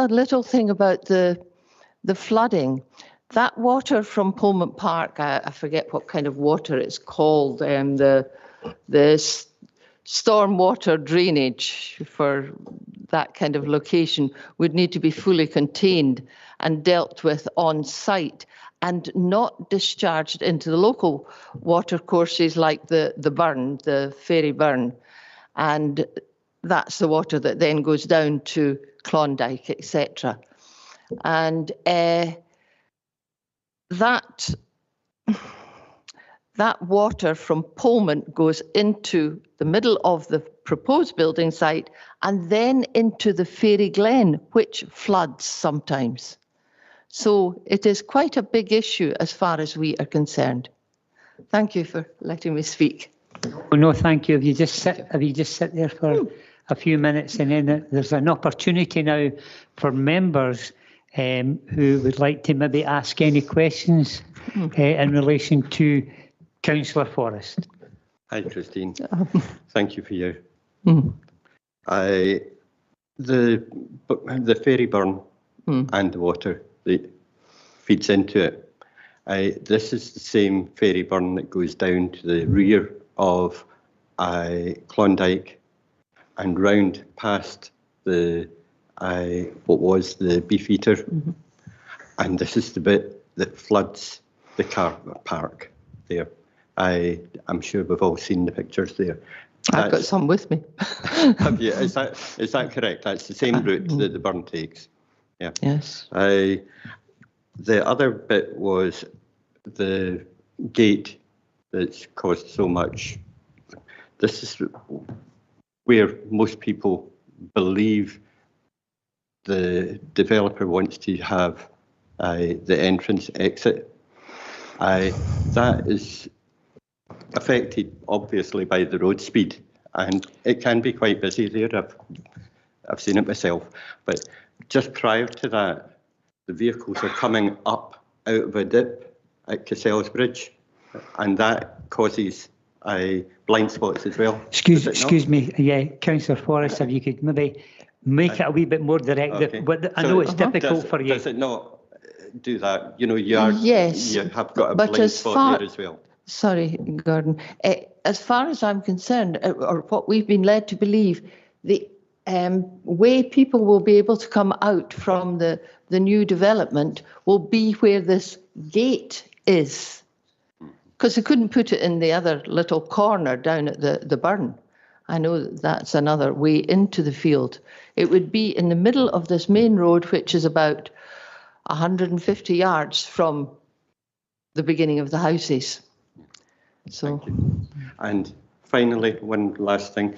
S14: little thing about the flooding, that water from Pullman Park, I forget what kind of water it's called, the storm water drainage for that kind of location would need to be fully contained and dealt with on site and not discharged into the local water courses like the burn, the Ferry Burn. And that's the water that then goes down to Klondike, etc. And that water from Pullman goes into the middle of the proposed building site and then into the Fairy Glen, which floods sometimes. So it is quite a big issue as far as we are concerned. Thank you for letting me speak.
S2: Oh, no, thank you. If you just sit there for a few minutes, and then there's an opportunity now for members who would like to maybe ask any questions in relation to Councillor Forrest.
S4: Hi, Christine. Thank you for your. The Ferry Burn and the water that feeds into it. This is the same Ferry Burn that goes down to the rear of Klondike and round past the what was the Beefeater, and this is the bit that floods the car park there. I'm sure we've all seen the pictures there.
S14: I've got some with me.
S4: Have you? Is that correct? That's the same route that the burn takes. Yeah.
S14: Yes.
S4: The other bit was the gate that's caused so much. This is where most people believe the developer wants to have the entrance exit. That is affected obviously by the road speed, and it can be quite busy there. I've seen it myself, but just prior to that, the vehicles are coming up out of a dip at Cassell's Bridge, and that causes blind spots as well.
S2: Excuse me, yeah, Councillor Forrest, if you could maybe make it a wee bit more direct.
S4: Okay.
S2: But I know it's difficult for you.
S4: Does it not? do that. You know, you are,
S14: Yes,
S4: you have got a
S14: but
S4: blind
S14: as
S4: spot
S14: far-
S4: there as well.
S14: Sorry, Gordon. As far as I'm concerned, or what we've been led to believe, the way people will be able to come out from the new development will be where this gate is. Because they couldn't put it in the other little corner down at the burn. I know that's another way into the field. It would be in the middle of this main road, which is about 150 yards from the beginning of the houses. So,
S4: and finally, one last thing.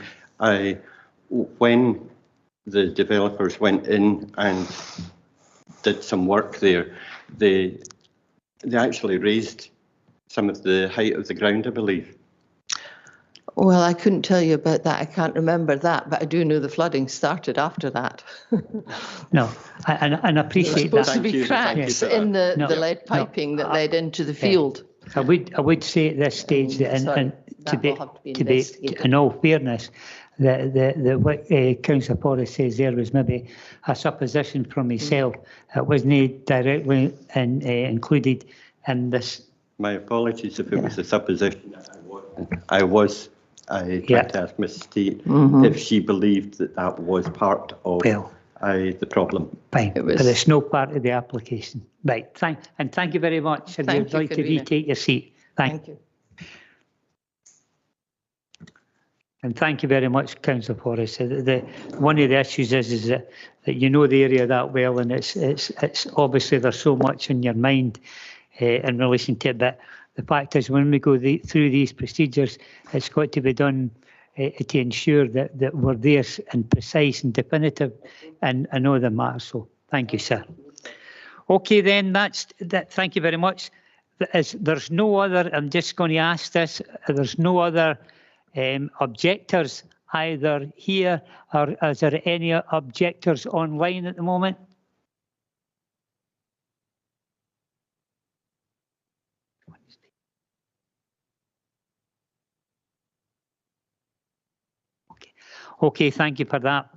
S4: When the developers went in and did some work there, they actually raised some of the height of the ground, I believe.
S14: well, I couldn't tell you about that. I can't remember that, but I do know the flooding started after that.
S2: No, and appreciate
S14: There were supposed
S2: that.
S14: to be cracks in the lead piping that led into the field.
S2: I would say at this stage that, and to be in all fairness, that what Councillor Porras says there was maybe a supposition from himself. It wasn't directly included in this.
S4: My apologies if it was a supposition. I tried to ask Mrs. Tate if she believed that was part of the problem.
S2: Fine, but it's no part of the application. Right, thank you very much. And you'd like to retake your seat. Thank you. And thank you very much, Councillor Porras. One of the issues is that you know the area that well, and it's obviously there's so much in your mind in relation to it. But the fact is, when we go through these procedures, it's got to be done to ensure that we're there and precise and definitive and all the matters. So thank you, sir. Okay, then that's that. Thank you very much. There's no other. I'm just going to ask this. There's no other objectors either here, or is there any objectors online at the moment? Okay, thank you for that.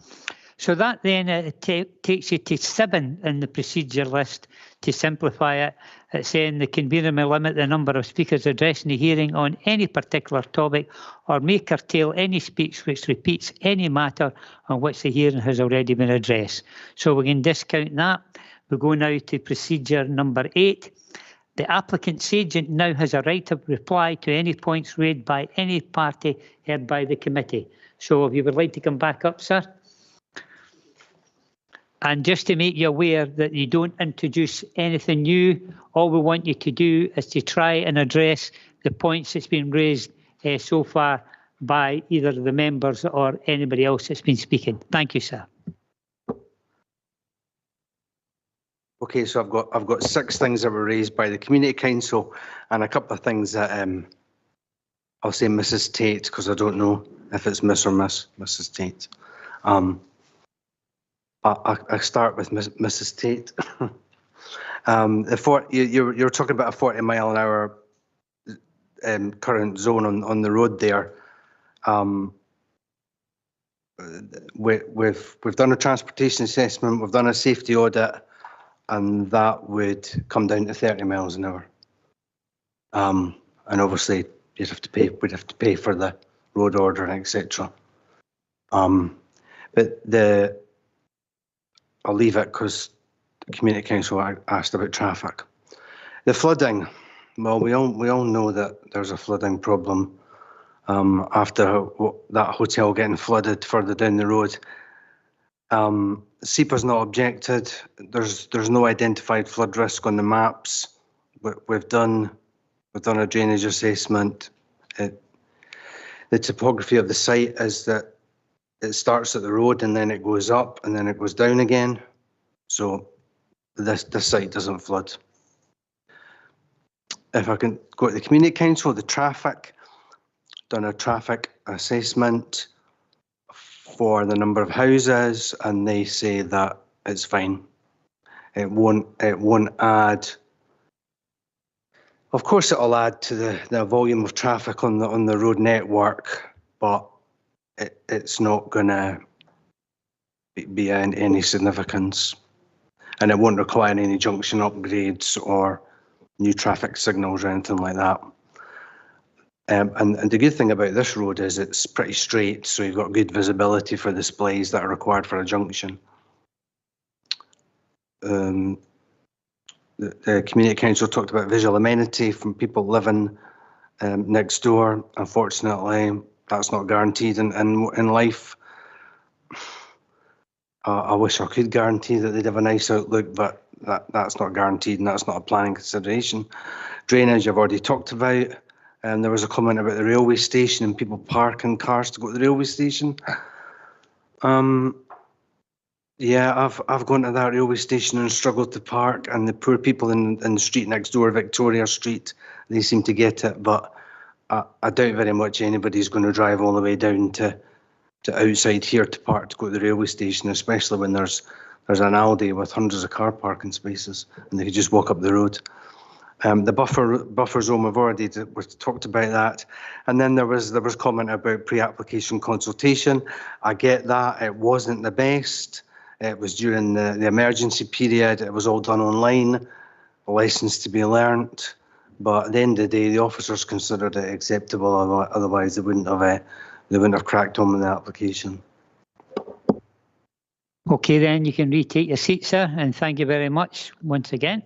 S2: So that then takes you to 7 in the procedure list. To simplify it, it's saying the convener may limit the number of speakers addressing the hearing on any particular topic, or may curtail any speech which repeats any matter on which the hearing has already been addressed. So we can discount that. We go now to procedure number 8. The applicant's agent now has a right of reply to any points raised by any party heard by the committee. So if you would like to come back up, sir. And just to make you aware that you don't introduce anything new, all we want you to do is to try and address the points that's been raised so far by either the members or anybody else that's been speaking. Thank you, sir.
S16: Okay, so I've got 6 things that were raised by the Community Council, and a couple of things that I'll say Mrs. Tate, because I don't know if it's Miss or Mrs. Tate. I start with Mrs. Tate. You're talking about a 40-mile-an-hour current zone on the road there. We've done a transportation assessment, we've done a safety audit, and that would come down to 30 miles an hour. And obviously, we'd have to pay for the road order, etc. But I'll leave it because the Community Council asked about traffic. The flooding, well, we all know that there's a flooding problem after that hotel getting flooded further down the road. SEPA's not objected. There's no identified flood risk on the maps. We've done a drainage assessment. The topography of the site is that it starts at the road and then it goes up and then it goes down again. So this site doesn't flood. If I can go to the Community Council, the traffic, done a traffic assessment for the number of houses, and they say that it's fine. It won't add. Of course, it'll add to the volume of traffic on the road network, but it's not going to be in any significance. and it won't require any junction upgrades or new traffic signals or anything like that. And the good thing about this road is it's pretty straight, so you've got good visibility for displays that are required for a junction. The Community Council talked about visual amenity from people living next door. Unfortunately, that's not guaranteed in life. I wish I could guarantee that they'd have a nice outlook, but that's not guaranteed, and that's not a planning consideration. Drainage, I've already talked about. There was a comment about the railway station and people parking cars to go to the railway station. Yeah, I've gone to that railway station and struggled to park, and the poor people in the street next door, Victoria Street, they seem to get it, but I doubt very much anybody's going to drive all the way down to outside here to park to go to the railway station, especially when there's an Aldi with hundreds of car parking spaces and they could just walk up the road. The buffer zone, we've already talked about that. And then there was comment about pre-application consultation. I get that. It wasn't the best. It was during the emergency period. It was all done online, lessons to be learnt. But at the end of the day, the officers considered it acceptable. Otherwise, they wouldn't have cracked on with the application.
S2: Okay, then you can retake your seat, sir, and thank you very much once again.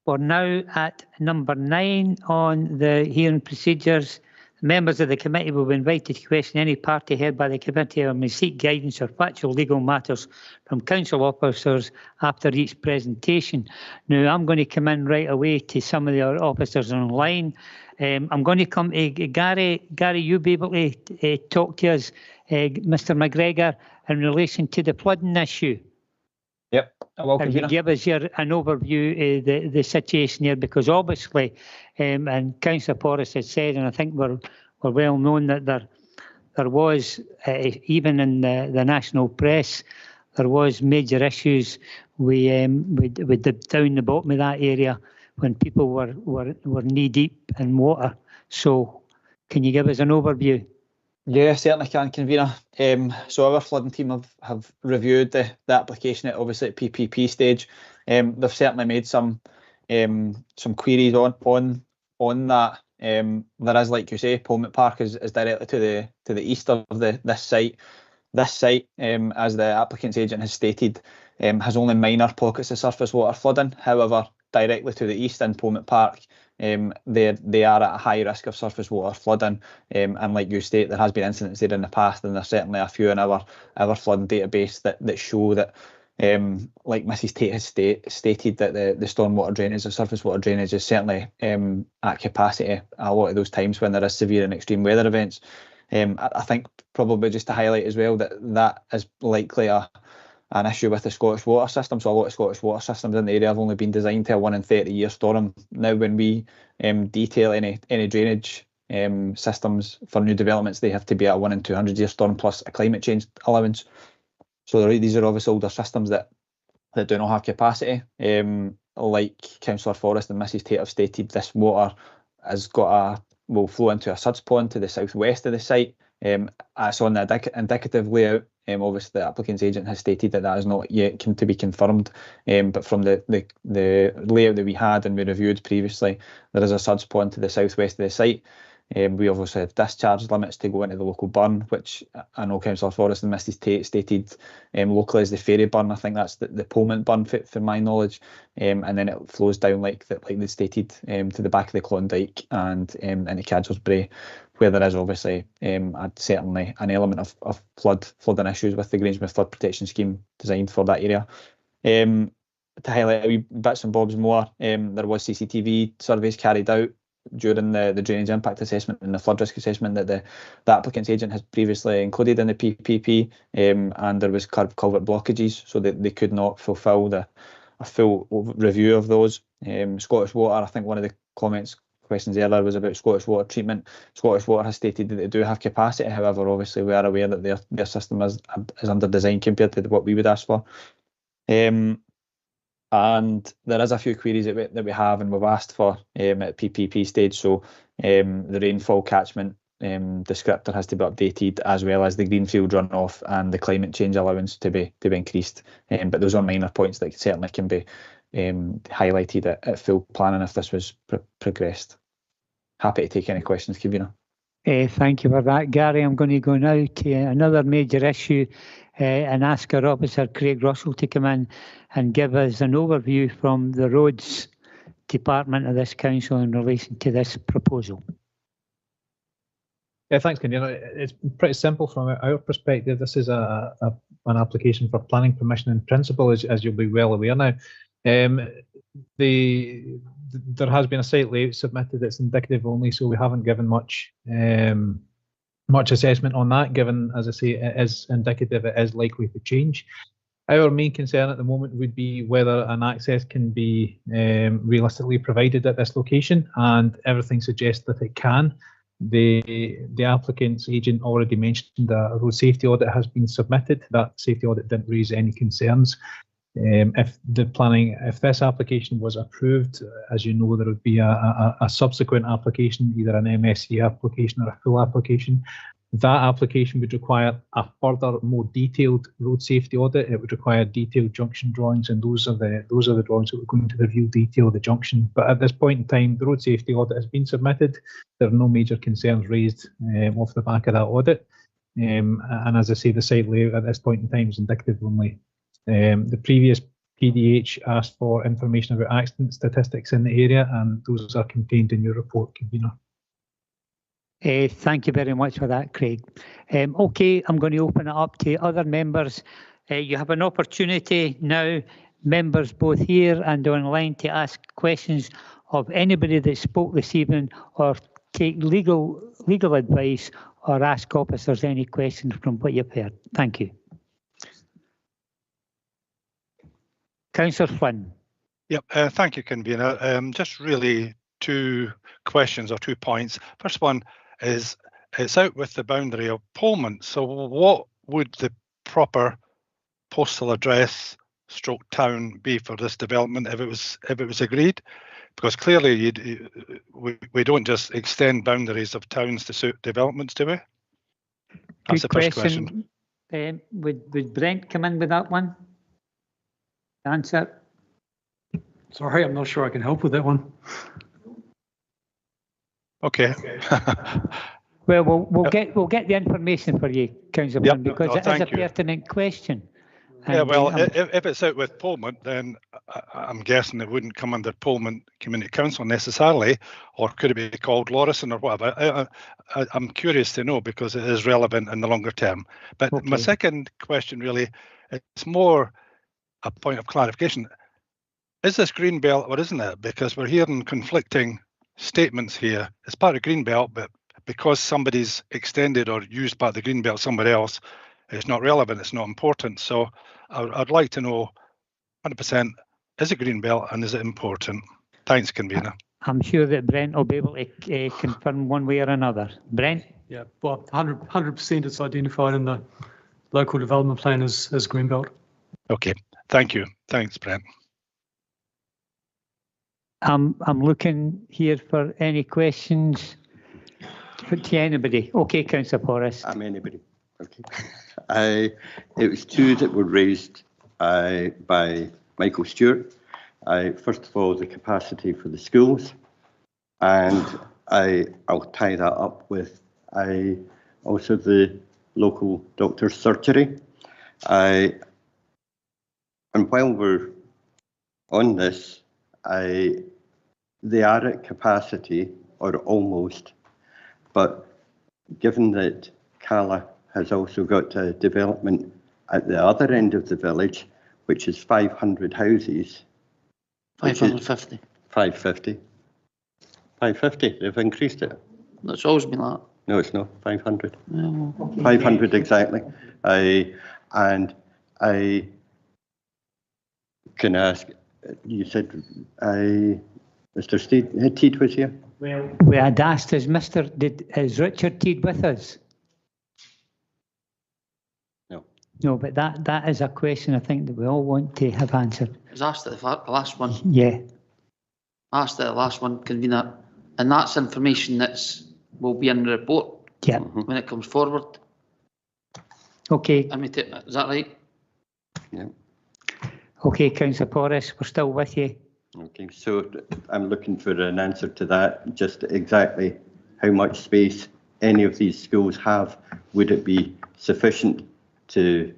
S2: We're now at number 9 on the hearing procedures. Members of the committee will be invited to question any party heard by the committee or may seek guidance or factual legal matters from council officers after each presentation. Now, I'm going to come in right away to some of the other officers online. I'm going to come to Gary. Gary, you'll be able to talk to us, Mr. McGregor, in relation to the flooding issue.
S13: Yep, welcome.
S2: Can you give us an overview of the situation here? Because obviously, and Councillor Porras has said, and I think we're well known that there was, even in the national press, there was major issues with down the bottom of that area when people were knee deep in water. So, can you give us an overview?
S13: Yeah, certainly can, convener. So our flooding team have reviewed the application at obviously at PPP stage. They've certainly made some queries on that. There is, like you say, Polmont Park is directly to the east of this site. This site, as the applicant's agent has stated, has only minor pockets of surface water flooding. However, directly to the east in Polmont Park, they are at a high risk of surface water flooding, and like you state, there has been incidents there in the past, and there's certainly a few in our flooding database that show that, like Mrs. Tate has stated, that the stormwater drainage, the surface water drainage is certainly at capacity a lot of those times when there is severe and extreme weather events. I think probably just to highlight as well that is likely an issue with the Scottish water system. So a lot of Scottish water systems in the area have only been designed to a 1 in 30 year storm. Now, when we detail any drainage systems for new developments, they have to be a 1 in 200 year storm plus a climate change allowance. So these are obviously older systems that do not have capacity. Like Councillor Forrest and Mrs. Tate have stated, this water will flow into a suds pond to the southwest of the site. It's on the indicative layout. Obviously, the applicant's agent has stated that is not yet to be confirmed. But from the layout that we had and we reviewed previously, there is a suds pond to the southwest of the site. We obviously have discharge limits to go into the local burn, which I know Councillor Forrest and Mrs. Tate stated locally as the Fairy burn. I think that's the Polmont burn, for my knowledge. And then it flows down, like they stated, to the back of the Klondike and into Cadgers Brae, where there is obviously certainly an element of flooding issues with the Grangemouth Flood Protection Scheme designed for that area. To highlight a wee bits and bobs more, there was CCTV surveys carried out during the drainage impact assessment and the flood risk assessment that the applicant's agent has previously included in the PPP, and there was culvert blockages, so that they could not fulfil a full review of those. Scottish Water, I think one of the questions earlier was about Scottish Water treatment. Scottish Water has stated that they do have capacity. However, obviously we are aware that their system is under design compared to what we would ask for. And there is a few queries that we have and we've asked for at PPP stage. So the rainfall catchment descriptor has to be updated, as well as the greenfield runoff and the climate change allowance to be increased. But those are minor points that certainly can be highlighted at full planning if this was progressed. Happy to take any questions, Convener.
S2: Thank you for that, Gary. I'm going to go now to another major issue and ask our officer, Craig Russell, to come in and give us an overview from the Roads Department of this council in relation to this proposal.
S18: Yeah, thanks, Convener. It's pretty simple from our perspective. This is an application for planning permission in principle, as you'll be well aware now. There has been a site layout submitted. It's indicative only, so we haven't given much assessment on that, given, as I say, it is indicative, it is likely to change. Our main concern at the moment would be whether an access can be realistically provided at this location, and everything suggests that it can. The applicant's agent already mentioned a road safety audit has been submitted. That safety audit didn't raise any concerns. If this application was approved, as you know, there would be a subsequent application, either an MSC application or a full application. That application would require a further, more detailed road safety audit. It would require detailed junction drawings, and those are the drawings that would go into the real detail of the junction. But at this point in time, the road safety audit has been submitted. There are no major concerns raised off the back of that audit. And as I say, the site layout at this point in time is indicative only. The previous PDH asked for information about accident statistics in the area, and those are contained in your report, Convener.
S2: Thank you very much for that, Craig. Okay, I'm going to open it up to other members. You have an opportunity now, members both here and online, to ask questions of anybody that spoke this evening, or take legal advice, or ask officers any questions from what you've heard. Thank you. Councillor Flynn.
S19: Yep, thank you, Convener. Just really two questions or 2 points. First one is, it's out with the boundary of Polmont. So what would the proper postal address stroke town be for this development if it was agreed? Because clearly we don't just extend boundaries of towns to suit developments, do we? That's the first question.
S2: Would Brent come in with that one? Answer.
S9: Sorry, I'm not sure I can help with that one.
S19: Okay.
S2: Well, we'll get the information for you, Councillor Flynn, because it is a pertinent question.
S19: Yeah, well, if it's out with Polmont, then I'm guessing it wouldn't come under Polmont Community Council necessarily, or could it be called Lorison or whatever? I'm curious to know, because it is relevant in the longer term. But my second question really, it's more a point of clarification. Is this Greenbelt or isn't it? Because we're hearing conflicting statements here. It's part of Greenbelt, but because somebody's extended or used part of the Greenbelt somewhere else, it's not relevant, it's not important. So I'd like to know 100%, is it Greenbelt and is it important? Thanks, Convener.
S2: I'm sure that Brent will be able to confirm one way or another. Brent?
S9: Yeah, well, 100% it's identified in the local development plan as Greenbelt.
S19: Okay, thank you. Thanks, Brent.
S2: I'm looking here for any questions to anybody. Okay, Councillor Porras.
S4: I'm anybody. Okay. It was 2 that were raised by Michael Stewart. First of all, the capacity for the schools, and I'll tie that up with also the local doctor's surgery. And while we're on this, they are at capacity, or almost, but given that Cala has also got a development at the other end of the village, which is 500 houses.
S17: 550.
S4: 550. 550, they've increased it.
S17: That's always been that.
S4: No, it's not, 500.
S17: Yeah, well,
S4: 500 exactly. And I can ask, you said Mr. Teed was here?
S2: Well, we had asked, is Richard Teed with us?
S4: No.
S2: No, but that is a question I think that we all want to have answered.
S17: I was asked at the last one.
S2: Yeah.
S17: Asked at the last one, Convener, and that's information will be in the report,
S2: Yeah.
S17: when it comes forward.
S2: Okay.
S17: Is that right?
S4: Yeah.
S2: Okay, Councillor Porras, we're still with you.
S4: Okay, so I'm looking for an answer to that. Just exactly how much space any of these schools have. Would it be sufficient to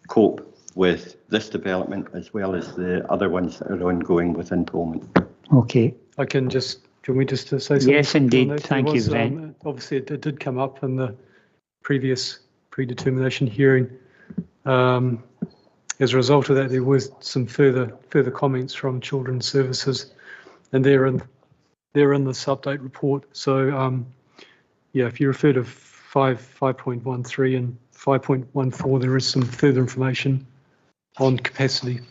S4: cope with this development as well as the other ones that are ongoing within Pullman?
S2: Okay.
S9: I can just, do you want me just to say something?
S2: Yes, indeed.
S9: on that?
S2: Thank you, Brent.
S9: Obviously, it did come up in the previous predetermination hearing. As a result of that, there was some further comments from Children's Services, and they're in this update report. So, yeah, if you refer to 5.13 and 5.14, there is some further information on capacity.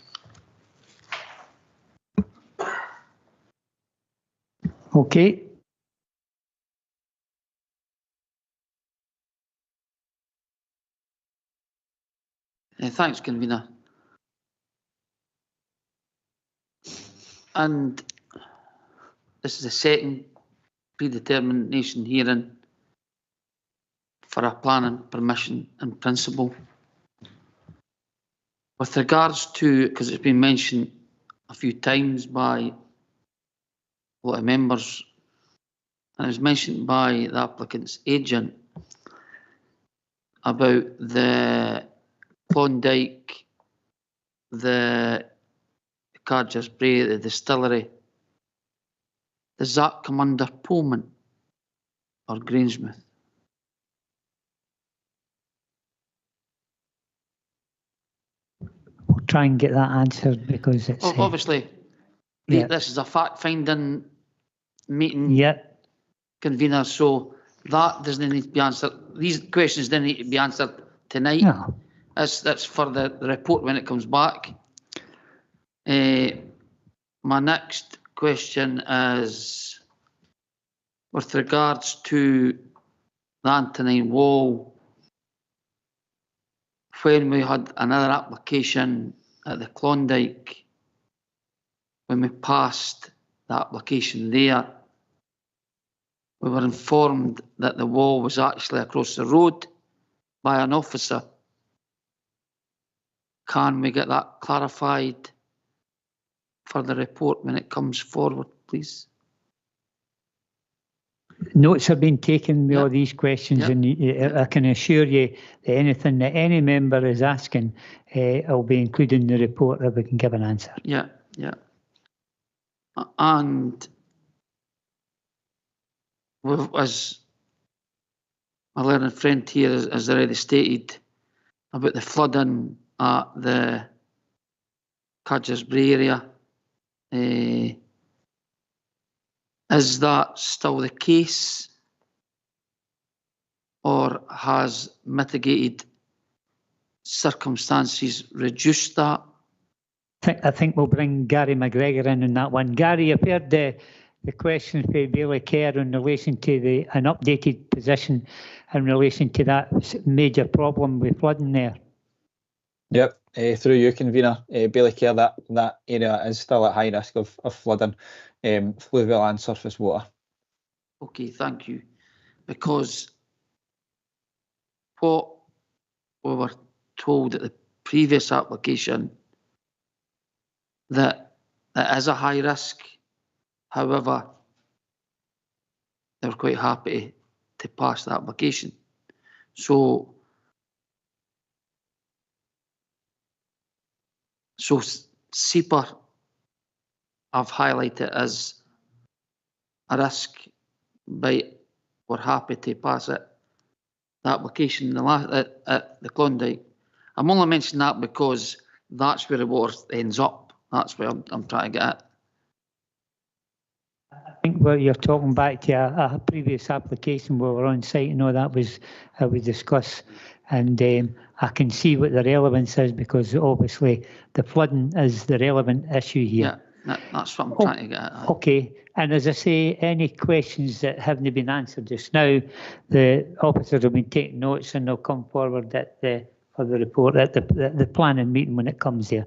S2: Okay.
S17: Thanks, Convener. And this is the second predetermination hearing for a planning permission in principle. With regards to, because it's been mentioned a few times by a lot of members, and it was mentioned by the applicant's agent about the Klondike, the Cadgers Bray, the distillery. Does that come under Pullman or Grangemouth?
S2: We'll try and get that answered because it's...
S17: Well, obviously, this is a fact-finding meeting, Convener, so that doesn't need to be answered. These questions don't need to be answered tonight.
S2: No.
S17: That's for the report when it comes back. My next question is with regards to the Antonine Wall. When we had another application at the Klondike, when we passed the application there, we were informed that the wall was actually across the road by an officer. Can we get that clarified for the report when it comes forward, please?
S2: Notes have been taken with all these questions, and I can assure you that anything that any member is asking will be included in the report that we can give an answer.
S17: Yeah. And as my learned friend here has already stated about the flooding at the Cadgers Bray area, is that still the case, or has mitigated circumstances reduced that?
S2: I think we'll bring Gary McGregor in on that one. Gary, I've heard the question for Bailey Kerr in relation to an updated position in relation to that major problem with flooding there.
S13: Yep, through you, Convener, Bailey Kerr, that area is still at high risk of flooding, fluvial and surface water.
S17: Okay, thank you. Because what we were told at the previous application, that it is a high risk. However, they were quite happy to pass the application. So SEPA have highlighted as a risk, but we're happy to pass it. The application at the Klondike. I'm only mentioning that because that's where the water ends up. That's where I'm trying to get at.
S2: I think what you're talking back to a previous application where we're on site and all that was discussed, and I can see what the relevance is because obviously the flooding is the relevant issue here.
S17: Yeah, that's what I'm trying to get at.
S2: Okay, and as I say, any questions that haven't been answered just now, the officers have been taking notes and they'll come forward for the report at the planning meeting when it comes there.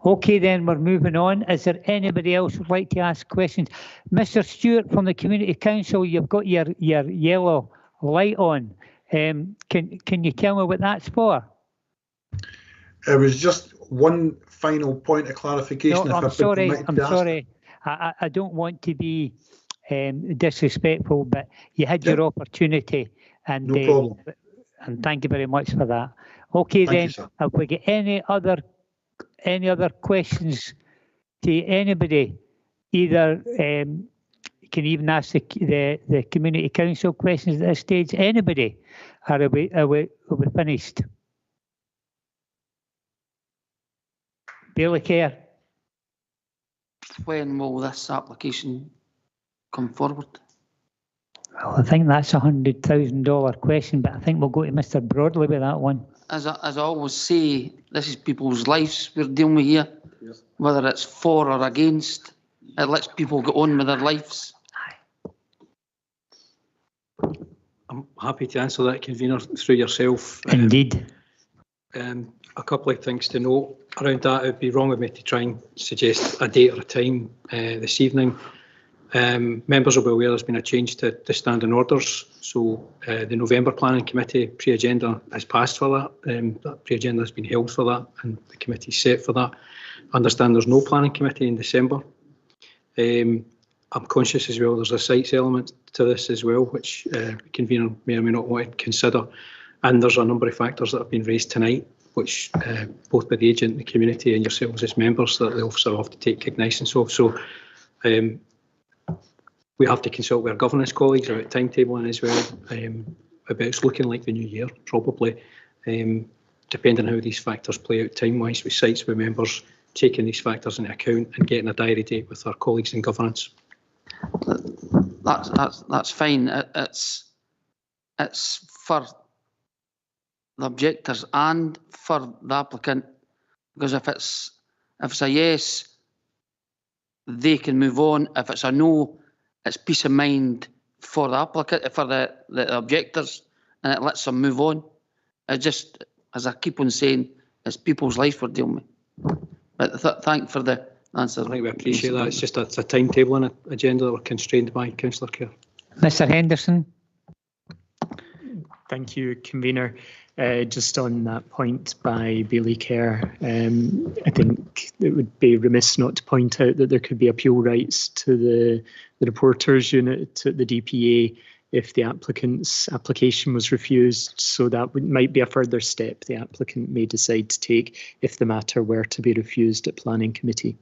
S2: Okay, then we're moving on. Is there anybody else who'd like to ask questions? Mr. Stewart from the Community Council, you've got your yellow light on. Can you tell me what that's for?
S11: It was just one final point of clarification.
S2: No,
S11: if
S2: I'm
S11: I've been
S2: sorry.
S11: permitted
S2: I'm
S11: to ask.
S2: sorry. I don't want to be disrespectful, but you had your opportunity, and
S11: No problem.
S2: And thank you very much for that. Okay,
S11: Thank
S2: then.
S11: you, sir.
S2: Have we got any other questions to anybody? Either you can even ask the community council questions at this stage. Anybody? Or are we finished? Bailey Kerr.
S17: When will this application come forward?
S2: Well, I think that's a $100,000 question, but I think we'll go to Mr. Broadley with that one.
S17: As I always say, this is people's lives we're dealing with here. Yes. Whether it's for or against, it lets people get on with their lives.
S20: I'm happy to answer that, convener, through yourself.
S2: Indeed.
S20: A couple of things to note around that. It would be wrong of me to try and suggest a date or a time this evening. Members will be aware there's been a change to standing orders. So the November Planning Committee pre-agenda has passed for that. That pre-agenda has been held for that, and the committee is set for that. I understand there's no Planning Committee in December. I'm conscious as well there's a sites element to this as well, which convener may or may not want to consider. And there's a number of factors that have been raised tonight, which both by the agent, the community, and yourselves as members, that the officer will have to take cognizance of. So we have to consult with our governance colleagues about timetabling as well. About it's looking like the new year, probably, depending on how these factors play out time-wise, with sites, with members, taking these factors into account and getting a diary date with our colleagues in governance.
S17: That's fine. It's for the objectors and for the applicant, because if it's a yes, they can move on. If it's a no, it's peace of mind for the applicant, for the objectors, and it lets them move on. It just, as I keep on saying, it's people's life we're dealing with. But thank for the answer.
S20: I think we appreciate that. It's just it's a timetable and an agenda that we're constrained by, Councillor Kerr.
S2: Mr. Henderson.
S1: Thank you, convener. Just on that point by Bailey Kerr, I think it would be remiss not to point out that there could be appeal rights to the reporters unit at the DPA if the applicant's application was refused. So that might be a further step the applicant may decide to take if the matter were to be refused at Planning Committee.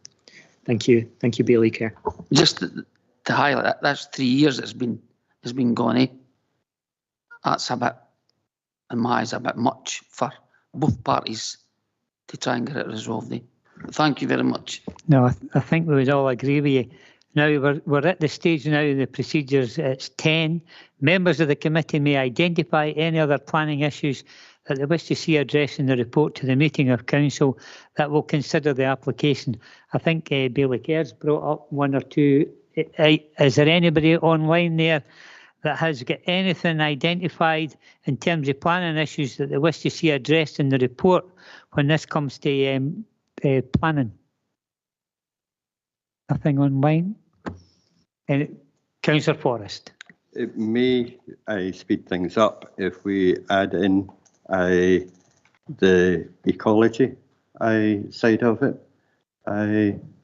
S1: Thank you. Thank you, Bailey Kerr.
S17: Just to highlight that, that's 3 years it's been gone, eh? That's a bit, in my eyes, a bit much for both parties to try and get it resolved. Eh? Thank you very much.
S2: No, I think we would all agree with you. Now we're at the stage now in the procedures. It's 10. Members of the committee may identify any other planning issues that they wish to see addressed in the report to the meeting of council that will consider the application. I think Bailey Kerr's brought up one or two. Is there anybody online there that has got anything identified in terms of planning issues that they wish to see addressed in the report when this comes to planning? Nothing online? Councillor Forrest.
S4: It may speed things up if we add in the ecology side of it,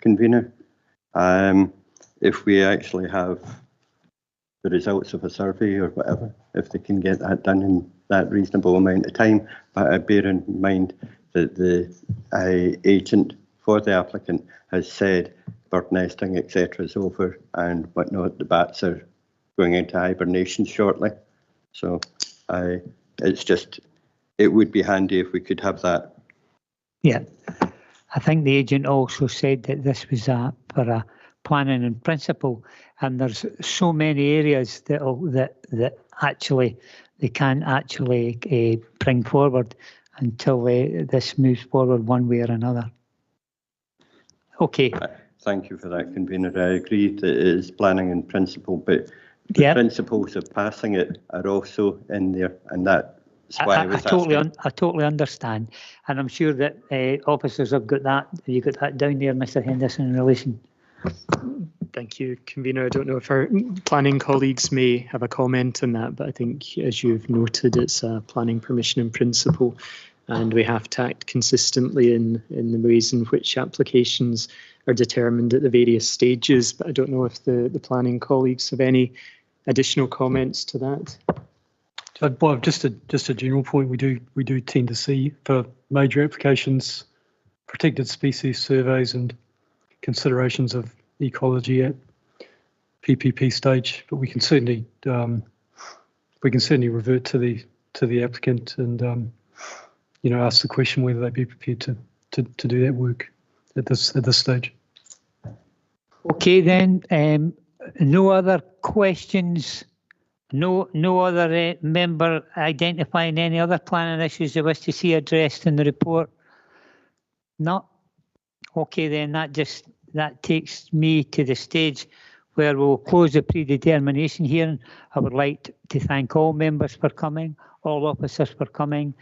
S4: convener. If we actually have the results of a survey or whatever, if they can get that done in that reasonable amount of time. But I bear in mind that the agent for the applicant has said bird nesting, etc. is over and whatnot. The bats are going into hibernation shortly. So it's just, it would be handy if we could have that.
S2: Yeah, I think the agent also said that this was for a planning in principle, and there's so many areas that actually they can't actually bring forward until this moves forward one way or another. Okay.
S4: Thank you for that, convener. I agree that it is planning in principle, but the principles of passing it are also in there, and that's why I was asking.
S2: I totally understand, and I'm sure that officers have got that. You got that down there, Mr. Henderson, in relation.
S1: Thank you, Convener. I don't know if our planning colleagues may have a comment on that, but I think, as you've noted, it's a planning permission in principle, and we have to act consistently in the ways in which applications are determined at the various stages. But I don't know if the planning colleagues have any additional comments to that.
S9: Well, just a general point, we do tend to see for major applications, protected species surveys and considerations of ecology at PPP stage, but we can certainly revert to the applicant and ask the question whether they'd be prepared to do that work at this stage.
S2: Okay then, no other questions. No other member identifying any other planning issues they wish to see addressed in the report? No? Okay then, that takes me to the stage where we'll close the predetermination hearing. I would like to thank all members for coming, all officers for coming,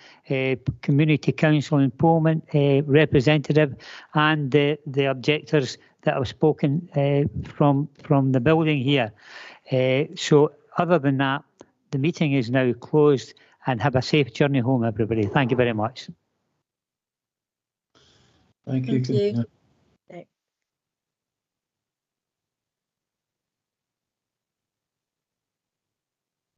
S2: Community Council and Polmont representative, and the objectors that have spoken from the building here. So other than that, the meeting is now closed, and have a safe journey home, everybody. Thank you very much.
S20: Thank you.